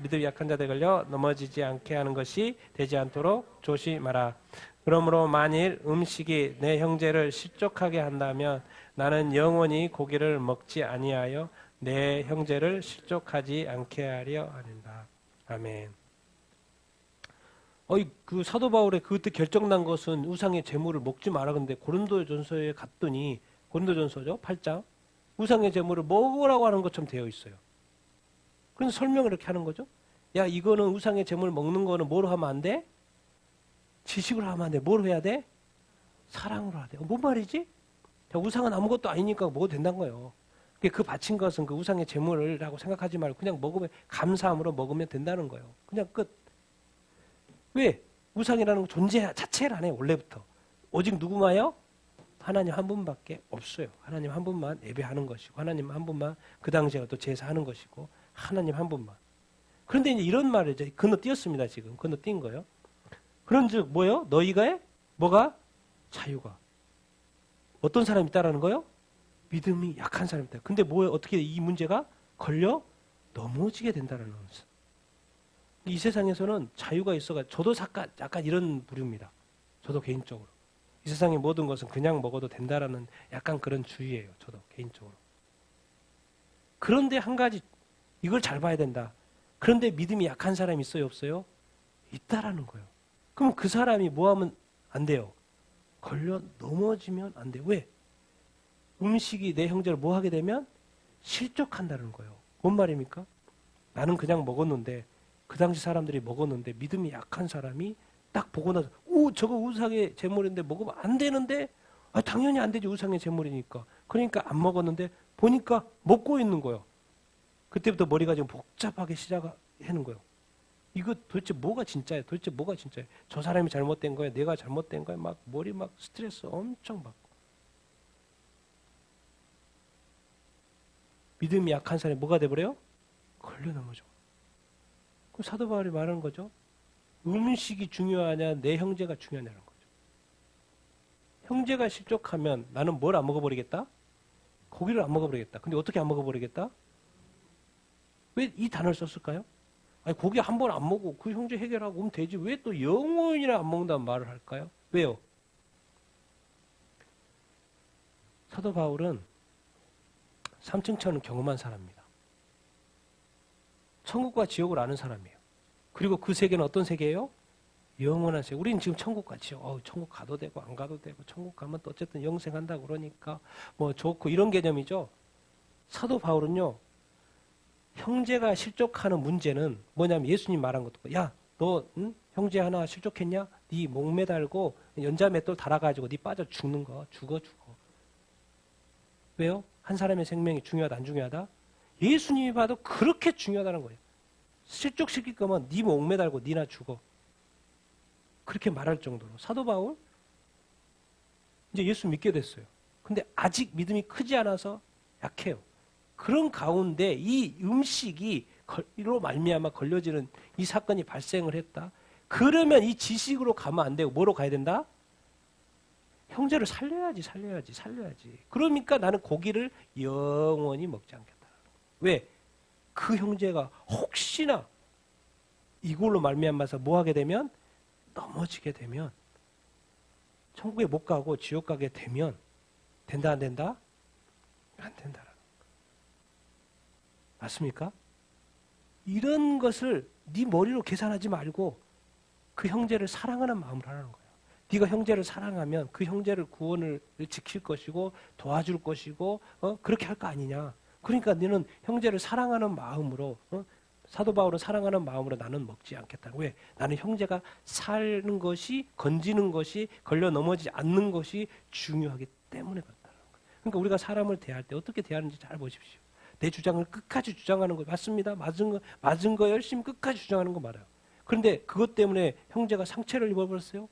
믿음이 약한 자들 걸려 넘어지지 않게 하는 것이 되지 않도록 조심하라. 그러므로 만일 음식이 내 형제를 실족하게 한다면 나는 영원히 고기를 먹지 아니하여 내 형제를 실족하지 않게 하려 하는다. 아멘. 그 사도 바울의 그때 결정난 것은 우상의 제물을 먹지 마라. 근데 고린도전서에 갔더니 고린도전서죠 8장 우상의 제물을 먹으라고 하는 것처럼 되어 있어요. 그래서 설명을 이렇게 하는 거죠. 야, 이거는 우상의 제물 먹는 거는 뭐로 하면 안 돼? 지식으로 하면 안 돼. 뭐로 해야 돼? 사랑으로 해야 돼. 뭔 말이지? 자, 우상은 아무것도 아니니까 먹어도 된다는 거예요. 그 바친 것은 그 우상의 제물이라고 생각하지 말고 그냥 먹으면 감사함으로 먹으면 된다는 거예요. 그냥 끝. 왜? 우상이라는 존재 자체를 안 해요. 원래부터. 오직 누구마요? 하나님 한 분밖에 없어요. 하나님 한 분만 예배하는 것이고 하나님 한 분만 그 당시에 또 제사하는 것이고 하나님 한 분만. 그런데 이제 이런 말을 이제 건너뛰었습니다. 지금 건너뛴 거예요. 그런즉 뭐요? 너희가 뭐가? 자유가. 어떤 사람이 있다라는 거요? 믿음이 약한 사람이 있다. 근데 어떻게 이 문제가 걸려 넘어지게 된다는 거죠. 이 세상에서는 자유가 있어가 저도 약간 이런 부류입니다. 저도 개인적으로. 이 세상의 모든 것은 그냥 먹어도 된다라는 약간 그런 주의예요. 저도 개인적으로. 그런데 한 가지 이걸 잘 봐야 된다. 그런데 믿음이 약한 사람이 있어요? 없어요? 있다라는 거예요. 그럼 그 사람이 뭐 하면 안 돼요? 걸려 넘어지면 안 돼요. 왜? 음식이 내 형제를 뭐 하게 되면 실족한다는 거예요. 뭔 말입니까? 나는 그냥 먹었는데 그 당시 사람들이 먹었는데 믿음이 약한 사람이 딱 보고 나서 저거 우상의 제물인데 먹으면 안 되는데 당연히 안 되지 우상의 제물이니까. 그러니까 안 먹었는데 보니까 먹고 있는 거예요. 그때부터 머리가 좀 복잡하게 시작하는 거예요. 이거 도대체 뭐가 진짜예요? 도대체 뭐가 진짜예요? 저 사람이 잘못된 거예요? 내가 잘못된 거예요? 막 머리 막 스트레스 엄청 받고. 믿음이 약한 사람이 뭐가 돼버려요? 걸려 넘어져. 그럼 사도 바울이 말하는 거죠. 음식이 중요하냐 내 형제가 중요하냐는 거죠. 형제가 실족하면 나는 뭘 안 먹어버리겠다? 고기를 안 먹어버리겠다. 근데 어떻게 안 먹어버리겠다? 왜 이 단어를 썼을까요? 아니 고기 한 번 안 먹고 그 형제 해결하고 오면 되지. 왜 또 영원이나 안 먹는다는 말을 할까요? 왜요? 사도 바울은 삼층천을 경험한 사람입니다. 천국과 지옥을 아는 사람이에요. 그리고 그 세계는 어떤 세계예요? 영원한 세계. 우리는 지금 천국과 지옥, 천국 가도 되고 안 가도 되고 천국 가면 또 어쨌든 영생한다고 그러니까 뭐 좋고 이런 개념이죠. 사도 바울은요. 형제가 실족하는 문제는 뭐냐면 예수님 말한 것도 야, 너 형제 하나 실족했냐? 네 목 매달고 연자 맷돌 달아가지고 네 빠져 죽는 거 죽어. 왜요? 한 사람의 생명이 중요하다 안 중요하다? 예수님이 봐도 그렇게 중요하다는 거예요. 실족시킬 거면 네 목 매달고 니나 죽어. 그렇게 말할 정도로. 사도 바울 이제 예수 믿게 됐어요. 근데 아직 믿음이 크지 않아서 약해요. 그런 가운데 이 음식이로 말미암아 걸려지는 이 사건이 발생을 했다. 그러면 이 지식으로 가면 안 되고 뭐로 가야 된다? 형제를 살려야지. 그러니까 나는 고기를 영원히 먹지 않겠다. 왜? 그 형제가 혹시나 이걸로 말미암아서 뭐 하게 되면 넘어지게 되면 천국에 못 가고 지옥 가게 되면 된다 안 된다? 안 된다. 맞습니까? 이런 것을 네 머리로 계산하지 말고 그 형제를 사랑하는 마음으로 하라는 거예요. 네가 형제를 사랑하면 그 형제를 구원을 지킬 것이고 도와줄 것이고 그렇게 할 거 아니냐. 그러니까 너는 형제를 사랑하는 마음으로 사도 바울은 사랑하는 마음으로 나는 먹지 않겠다. 왜? 나는 형제가 사는 것이, 건지는 것이, 걸려 넘어지지 않는 것이 중요하기 때문에 그렇다는 거예요. 그러니까 우리가 사람을 대할 때 어떻게 대하는지 잘 보십시오. 내 주장을 끝까지 주장하는 거 맞습니다. 맞은 거 열심히 끝까지 주장하는 거 말아요. 그런데 그것 때문에 형제가 상처를 입어버렸어요.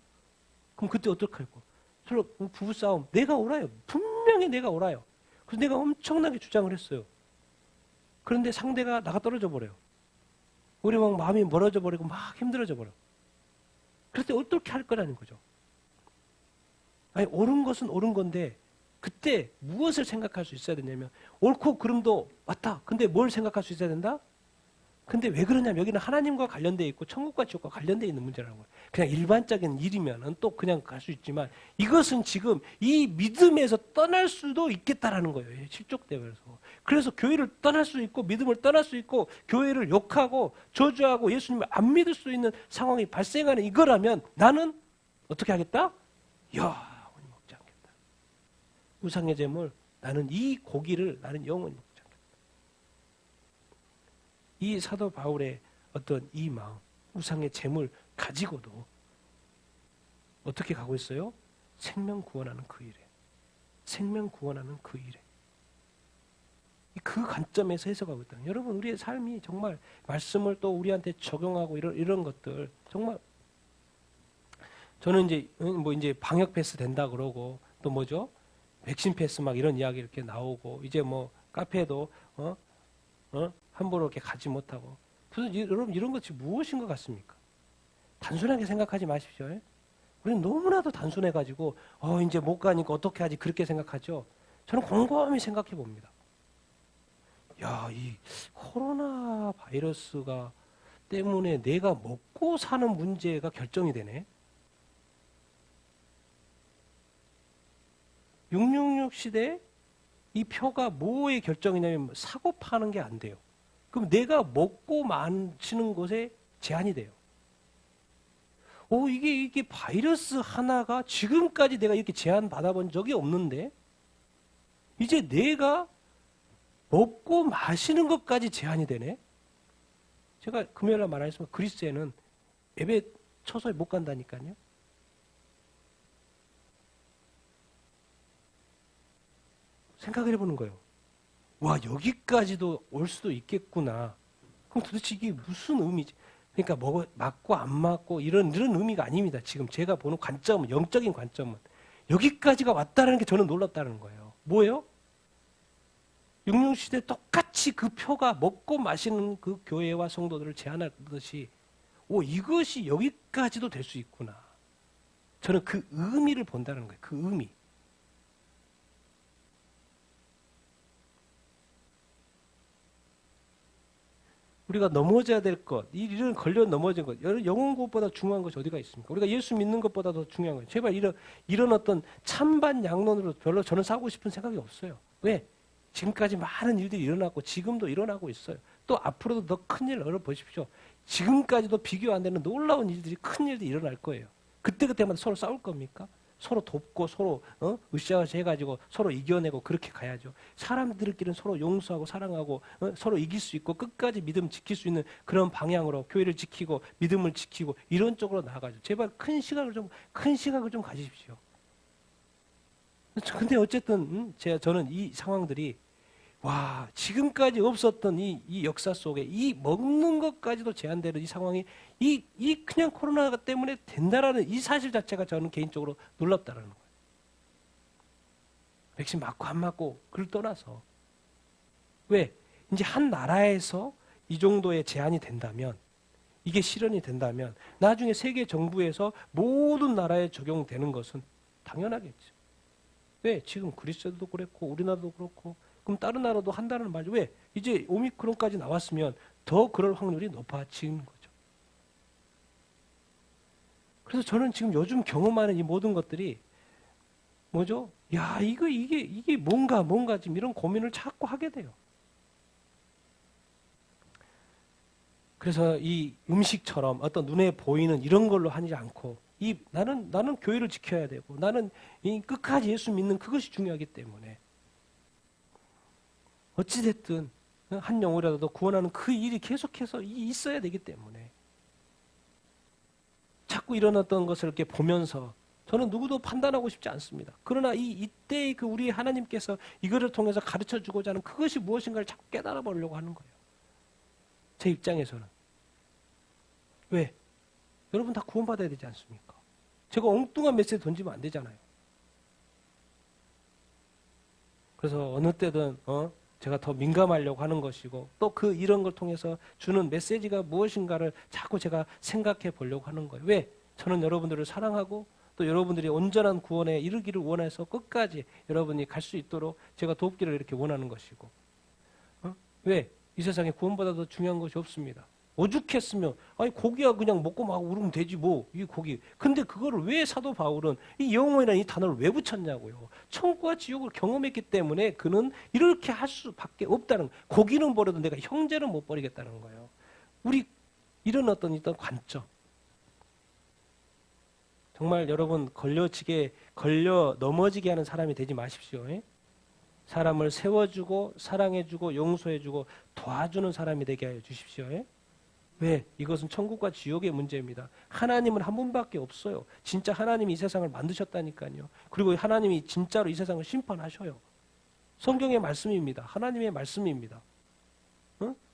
그럼 그때 어떡할까? 서로 부부싸움. 내가 옳아요. 분명히 내가 옳아요. 그래서 내가 엄청나게 주장을 했어요. 그런데 상대가 나가 떨어져 버려요. 우리 막 마음이 멀어져 버리고 막 힘들어져 버려. 그럴 때 어떻게 할 거라는 거죠. 아니, 옳은 것은 옳은 건데 그때 무엇을 생각할 수 있어야 되냐면 옳고 그름도 맞다. 근데 뭘 생각할 수 있어야 된다? 근데 왜 그러냐면 여기는 하나님과 관련되어 있고 천국과 지옥과 관련되어 있는 문제라는 거예요. 그냥 일반적인 일이면은 또 그냥 갈 수 있지만 이것은 지금 이 믿음에서 떠날 수도 있겠다라는 거예요. 실족되어서. 그래서 교회를 떠날 수 있고 믿음을 떠날 수 있고 교회를 욕하고 저주하고 예수님을 안 믿을 수 있는 상황이 발생하는 이거라면 나는 어떻게 하겠다? 영원히 먹지 않겠다. 우상의 제물, 나는 이 고기를 나는 영원히 먹지 않겠다. 이 사도 바울의 어떤 이 마음, 우상의 재물 가지고도 어떻게 가고 있어요? 생명 구원하는 그 일에. 생명 구원하는 그 일에. 그 관점에서 해석하고 있다. 여러분, 우리의 삶이 정말 말씀을 또 우리한테 적용하고 이런 것들 정말 저는 이제 방역 패스 된다 그러고 또 뭐죠? 백신 패스 막 이런 이야기 이렇게 나오고 이제 뭐 카페도 함부로 이렇게 가지 못하고. 그래서 여러분 이런 것이 무엇인 것 같습니까? 단순하게 생각하지 마십시오. 예? 우리는 너무나도 단순해가지고 이제 못 가니까 어떻게 하지 그렇게 생각하죠. 저는 곰곰이 생각해 봅니다. 야, 이 코로나 바이러스가 때문에 내가 먹고 사는 문제가 결정이 되네. 666 시대에 이 표가 뭐의 결정이냐면 사고 파는 게 안 돼요. 그럼 내가 먹고 마시는 것에 제한이 돼요. 이게 바이러스 하나가 지금까지 내가 이렇게 제한 받아본 적이 없는데 이제 내가 먹고 마시는 것까지 제한이 되네. 제가 금요일날 말했지만 그리스에는 예배 처소에 못 간다니까요. 생각을 해보는 거예요. 와, 여기까지도 올 수도 있겠구나. 그럼 도대체 이게 무슨 의미지? 그러니까 맞고 안 맞고 이런 의미가 아닙니다. 지금 제가 보는 관점은, 영적인 관점은 여기까지가 왔다는 게 저는 놀랍다는 거예요. 뭐예요? 66 시대 똑같이 그 표가 먹고 마시는 그 교회와 성도들을 제한하듯이 이것이 여기까지도 될 수 있구나. 저는 그 의미를 본다는 거예요. 그 의미. 우리가 넘어져야 될 것, 이런 걸려 넘어진 것, 영혼 구원보다 중요한 것이 어디가 있습니까? 우리가 예수 믿는 것보다 더 중요한 거예요. 제발 이런 어떤 찬반 양론으로 별로 저는 싸우고 싶은 생각이 없어요. 왜? 지금까지 많은 일들이 일어났고 지금도 일어나고 있어요. 또 앞으로도 더 큰 일 열어보십시오. 지금까지도 비교 안 되는 놀라운 일들이 큰 일들이 일어날 거예요. 그때마다 서로 싸울 겁니까? 서로 돕고 서로 으쌰으쌰 해가지고 서로 이겨내고 그렇게 가야죠. 사람들끼리는 서로 용서하고 사랑하고 서로 이길 수 있고 끝까지 믿음 지킬 수 있는 그런 방향으로 교회를 지키고 믿음을 지키고 이런 쪽으로 나아가죠. 제발 큰 시각을 좀 가지십시오. 근데 어쨌든 저는 이 상황들이 지금까지 없었던 이 역사 속에 이 먹는 것까지도 제한되는 이 상황이 이 그냥 코로나 때문에 된다라는 이 사실 자체가 저는 개인적으로 놀랍다라는 거예요. 백신 맞고 안 맞고 그걸 떠나서 왜? 이제 한 나라에서 이 정도의 제한이 된다면 이게 실현이 된다면 나중에 세계 정부에서 모든 나라에 적용되는 것은 당연하겠죠. 왜? 지금 그리스도 그렇고 우리나라도 그렇고 그럼 다른 나라도 한다는 말이죠. 왜? 이제 오미크론까지 나왔으면 더 그럴 확률이 높아지는 거죠. 그래서 저는 지금 요즘 경험하는 이 모든 것들이 뭐죠? 야, 이게 뭔가 지금 이런 고민을 자꾸 하게 돼요. 그래서 이 음식처럼 어떤 눈에 보이는 이런 걸로 하지 않고 나는 교회를 지켜야 되고 나는 이 끝까지 예수 믿는 그것이 중요하기 때문에 어찌됐든 한 영혼이라도 구원하는 그 일이 계속해서 있어야 되기 때문에 자꾸 일어났던 것을 이렇게 보면서 저는 누구도 판단하고 싶지 않습니다. 그러나 이때 그 우리 하나님께서 이거를 통해서 가르쳐 주고자 하는 그것이 무엇인가를 자꾸 깨달아 보려고 하는 거예요. 제 입장에서는. 왜? 여러분 다 구원받아야 되지 않습니까? 제가 엉뚱한 메시지 던지면 안 되잖아요. 그래서 어느 때든 제가 더 민감하려고 하는 것이고 또 이런 걸 통해서 주는 메시지가 무엇인가를 자꾸 제가 생각해 보려고 하는 거예요. 왜? 저는 여러분들을 사랑하고 또 여러분들이 온전한 구원에 이르기를 원해서 끝까지 여러분이 갈 수 있도록 제가 돕기를 이렇게 원하는 것이고. 왜? 이 세상에 구원보다 더 중요한 것이 없습니다. 오죽했으면 아니 고기야 그냥 먹고 막 울으면 되지 뭐 이 고기. 근데 그거를 왜 사도 바울은 이 영혼이라는 이 단어를 왜 붙였냐고요. 천국과 지옥을 경험했기 때문에 그는 이렇게 할 수밖에 없다는 거예요. 고기는 버려도 내가 형제는 못 버리겠다는 거예요. 우리 이런 어떤 관점. 정말 여러분 걸려 넘어지게 하는 사람이 되지 마십시오. 사람을 세워주고 사랑해주고 용서해주고 도와주는 사람이 되게 하여 주십시오. 왜? 이것은 천국과 지옥의 문제입니다. 하나님은 한 분밖에 없어요. 진짜 하나님이 이 세상을 만드셨다니까요. 그리고 하나님이 진짜로 이 세상을 심판하셔요. 성경의 말씀입니다. 하나님의 말씀입니다.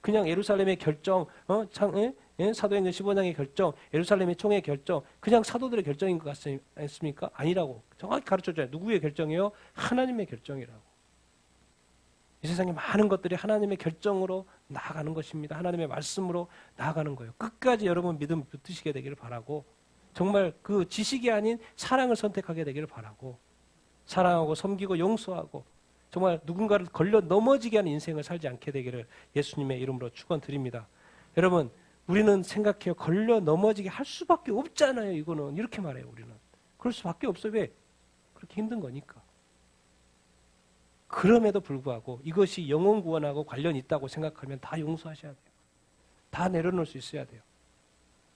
그냥 예루살렘의 결정, 사도행전 15장의 결정, 예루살렘의 총의 결정, 그냥 사도들의 결정인 것 같습니까? 아니라고. 정확히 가르쳐줘요. 누구의 결정이에요? 하나님의 결정이라고. 이 세상의 많은 것들이 하나님의 결정으로 나아가는 것입니다. 하나님의 말씀으로 나아가는 거예요. 끝까지 여러분 믿음 붙으시게 되기를 바라고 정말 그 지식이 아닌 사랑을 선택하게 되기를 바라고 사랑하고 섬기고 용서하고 정말 누군가를 걸려 넘어지게 하는 인생을 살지 않게 되기를 예수님의 이름으로 축원드립니다. 여러분 우리는 생각해요. 걸려 넘어지게 할 수밖에 없잖아요. 이거는 이렇게 말해요. 우리는. 그럴 수밖에 없어요. 왜? 그렇게 힘든 거니까. 그럼에도 불구하고 이것이 영혼 구원하고 관련이 있다고 생각하면 다 용서하셔야 돼요. 다 내려놓을 수 있어야 돼요.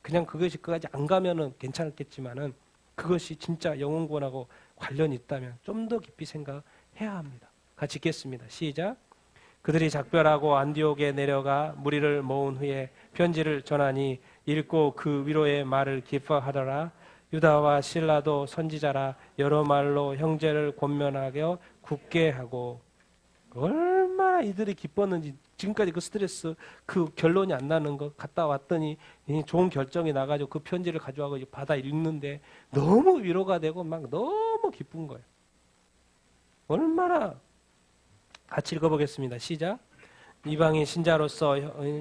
그냥 그것이 끝까지 안 가면은 괜찮겠지만은 그것이 진짜 영혼 구원하고 관련이 있다면 좀 더 깊이 생각해야 합니다. 같이 읽겠습니다. 시작. 그들이 작별하고 안디옥에 내려가 무리를 모은 후에 편지를 전하니 읽고 그 위로의 말을 기뻐하더라. 유다와 실라도 선지자라 여러 말로 형제를 권면하여 굳게 하고. 얼마나 이들이 기뻤는지 지금까지 그 스트레스 그 결론이 안 나는 거 갔다 왔더니 좋은 결정이 나가지고 그 편지를 가져와서 받아 읽는데 너무 위로가 되고 막 너무 기쁜 거예요. 얼마나. 같이 읽어보겠습니다. 시작. 이방인 신자로서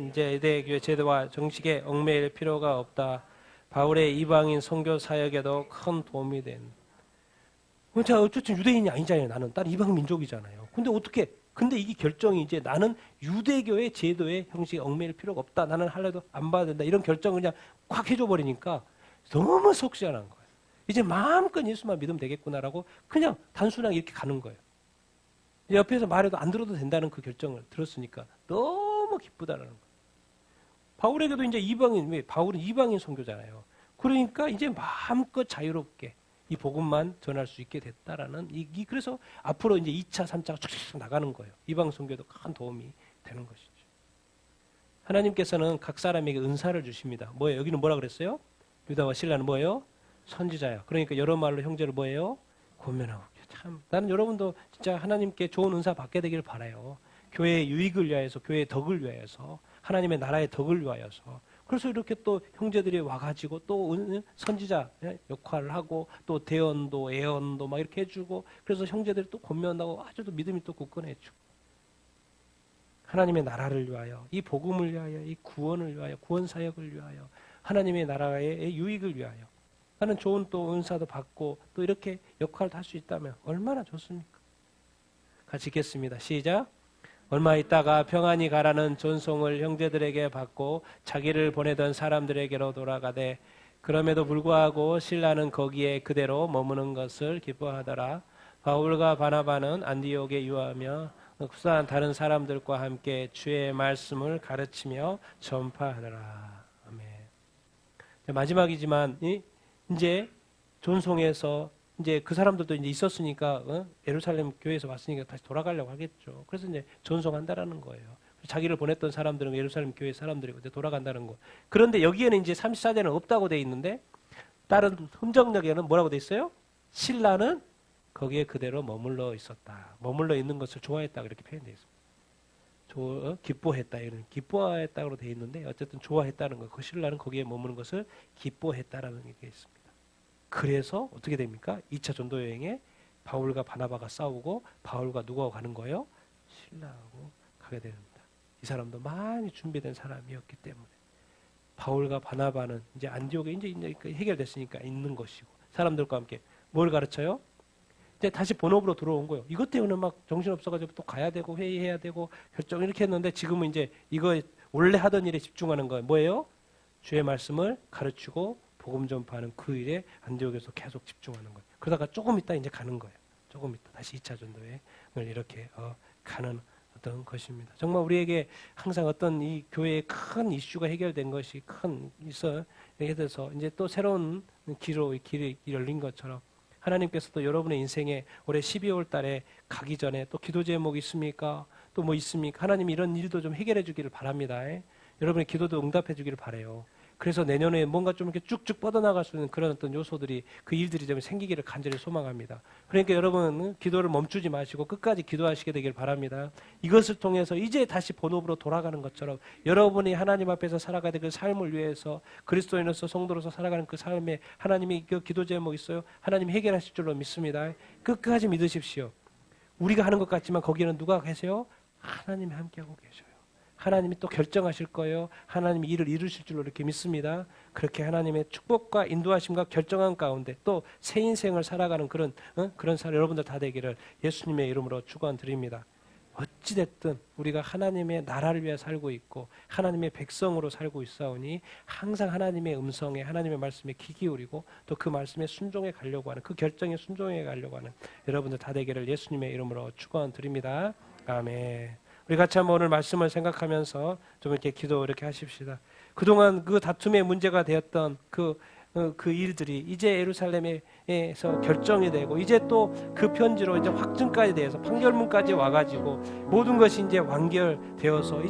이제 유대교회 제도와 정식에 얽매일 필요가 없다. 바울의 이방인 선교 사역에도 큰 도움이 된. 자, 어쨌든 유대인이 아니잖아요. 나는 다른 이방 민족이잖아요. 근데 어떻게? 근데 이게 결정이 이제 나는 유대교의 제도의 형식에 얽매일 필요가 없다. 나는 할래도 안 봐야 된다. 이런 결정을 그냥 콱 해줘 버리니까 너무 속 시원한 거예요. 이제 마음껏 예수만 믿으면 되겠구나라고 그냥 단순하게 이렇게 가는 거예요. 옆에서 말해도 안 들어도 된다는 그 결정을 들었으니까 너무 기쁘다라는 거예요. 바울에게도 이제 이방인, 왜? 바울은 이방인 선교잖아요. 그러니까 이제 마음껏 자유롭게 이 복음만 전할 수 있게 됐다라는 그래서 앞으로 이제 2차, 3차가 쫙쫙 나가는 거예요. 이방 선교도 큰 도움이 되는 것이죠. 하나님께서는 각 사람에게 은사를 주십니다. 뭐예요? 여기는 뭐라 그랬어요? 유다와 실라는 뭐예요? 선지자야. 그러니까 여러 말로 형제를 뭐예요? 권면하고. 참 나는 여러분도 진짜 하나님께 좋은 은사 받게 되기를 바라요. 교회의 유익을 위하여서, 교회의 덕을 위하여서, 하나님의 나라의 덕을 위하여서. 그래서 이렇게 또 형제들이 와가지고 또 선지자 역할을 하고 또 대언도 애언도 막 이렇게 해주고 그래서 형제들이 또 권면하고 아주 또 믿음이 또 굳건해지고 하나님의 나라를 위하여, 이 복음을 위하여, 이 구원을 위하여, 구원 사역을 위하여, 하나님의 나라의 유익을 위하여 하는 좋은 또 은사도 받고 또 이렇게 역할을 할 수 있다면 얼마나 좋습니까? 같이 읽겠습니다. 시작. 얼마 있다가 평안히 가라는 전송을 형제들에게 받고 자기를 보내던 사람들에게로 돌아가되 그럼에도 불구하고 신라는 거기에 그대로 머무는 것을 기뻐하더라. 바울과 바나바는 안디옥에 유하며 흡사한 다른 사람들과 함께 주의 말씀을 가르치며 전파하더라. 아멘. 마지막이지만 이제 존송해서 이제 그 사람들도 이제 있었으니까 예루살렘 교회에서 왔으니까 다시 돌아가려고 하겠죠. 그래서 이제 존송한다라는 거예요. 자기를 보냈던 사람들은 예루살렘 교회 사람들이고 이제 돌아간다는 거. 그런데 여기에는 이제 34절은 없다고 돼 있는데 다른 흔적력에는 뭐라고 돼 있어요? 신라는 거기에 그대로 머물러 있었다. 머물러 있는 것을 좋아했다 그렇게 표현되어 있습니다. 기뻐했다 이런 기뻐했다고 돼 있는데 어쨌든 좋아했다는 거. 그 신라는 거기에 머무는 것을 기뻐했다라는 얘기가 있습니다. 그래서 어떻게 됩니까? 2차 전도 여행에 바울과 바나바가 싸우고 바울과 누가 가는 거예요? 신라하고 가게 됩니다. 이 사람도 많이 준비된 사람이었기 때문에 바울과 바나바는 이제 안디옥에 이제 해결됐으니까 있는 것이고 사람들과 함께 뭘 가르쳐요? 이제 다시 본업으로 들어온 거예요. 이것 때문에 막 정신없어가지고 또 가야 되고 회의해야 되고 결정 이렇게 했는데 지금은 이제 이거 원래 하던 일에 집중하는 거예요. 뭐예요? 주의 말씀을 가르치고 복음 전파하는 그 일에 안디옥에서 계속 집중하는 거예요. 그러다가 조금 있다 이제 가는 거예요. 조금 있다 다시 2차 전도회를 이렇게 가는 어떤 것입니다. 정말 우리에게 항상 어떤 이 교회의 큰 이슈가 해결된 것이 큰 있어 이렇게 돼서 이제 또 새로운 길이 열린 것처럼 하나님께서도 여러분의 인생에 올해 12월 달에 가기 전에 또 기도 제목이 있습니까? 또 뭐 있습니까? 하나님 이런 일도 좀 해결해 주기를 바랍니다. 여러분의 기도도 응답해 주기를 바라요. 그래서 내년에 뭔가 좀 이렇게 쭉쭉 뻗어나갈 수 있는 그런 어떤 요소들이 그 일들이 좀 생기기를 간절히 소망합니다. 그러니까 여러분 기도를 멈추지 마시고 끝까지 기도하시게 되길 바랍니다. 이것을 통해서 이제 다시 본업으로 돌아가는 것처럼 여러분이 하나님 앞에서 살아가야 될 그 삶을 위해서 그리스도인으로서 성도로서 살아가는 그 삶에 하나님이 그 기도 제목 있어요. 하나님 해결하실 줄로 믿습니다. 끝까지 믿으십시오. 우리가 하는 것 같지만 거기는 누가 계세요? 하나님이 함께하고 계셔요. 하나님이 또 결정하실 거예요. 하나님이 일을 이루실 줄로 이렇게 믿습니다. 그렇게 하나님의 축복과 인도하심과 결정한 가운데 또 새 인생을 살아가는 그런 삶 여러분들 다 되기를 예수님의 이름으로 축원드립니다. 어찌됐든 우리가 하나님의 나라를 위해 살고 있고 하나님의 백성으로 살고 있사오니 항상 하나님의 음성에 하나님의 말씀에 귀 기울이고 또 그 말씀에 순종해 가려고 하는 그 결정에 순종해 가려고 하는 여러분들 다 되기를 예수님의 이름으로 축원드립니다. 아멘. 우리 같이 한번 오늘 말씀을 생각하면서 좀 이렇게 기도 이렇게 하십시다. 그동안 그 다툼의 문제가 되었던 그 일들이 이제 예루살렘에서 결정이 되고 이제 또 그 편지로 이제 확증까지 돼서 판결문까지 와가지고 모든 것이 이제 완결되어서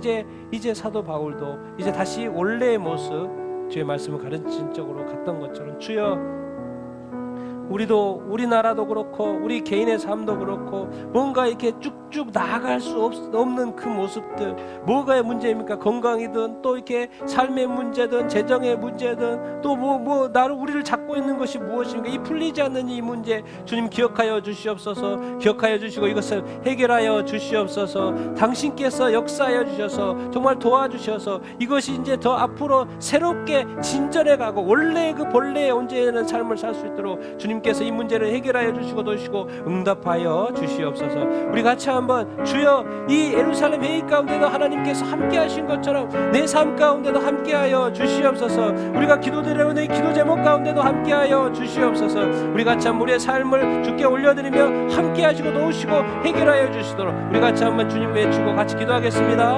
이제 사도 바울도 이제 다시 원래의 모습 주의 말씀을 가르친 쪽으로 갔던 것처럼 주여 우리도 우리나라도 그렇고 우리 개인의 삶도 그렇고 뭔가 이렇게 쭉쭉 나아갈 수 없는 그 모습들 뭐가 문제입니까? 건강이든 또 이렇게 삶의 문제든 재정의 문제든 또 나를 우리를 잡고 있는 것이 무엇입니까? 이 풀리지 않는 이 문제 주님 기억하여 주시옵소서. 기억하여 주시고 이것을 해결하여 주시옵소서. 당신께서 역사하여 주셔서 정말 도와주셔서 이것이 이제 더 앞으로 새롭게 진전해 가고 원래 그 본래의 온전한 삶을 살 수 있도록 주님 께서 이 문제를 해결하여 주시고 도우시고 응답하여 주시옵소서. 우리 같이 한번 주여 이 예루살렘 회의 가운데도 하나님께서 함께 하신 것처럼 내 삶 가운데도 함께하여 주시옵소서. 우리가 기도드려오는 이 기도 제목 가운데도 함께하여 주시옵소서. 우리 같이 한번 우리의 삶을 주께 올려드리며 함께 하시고 도우시고 해결하여 주시도록 우리 같이 한번 주님 외치고 같이 기도하겠습니다.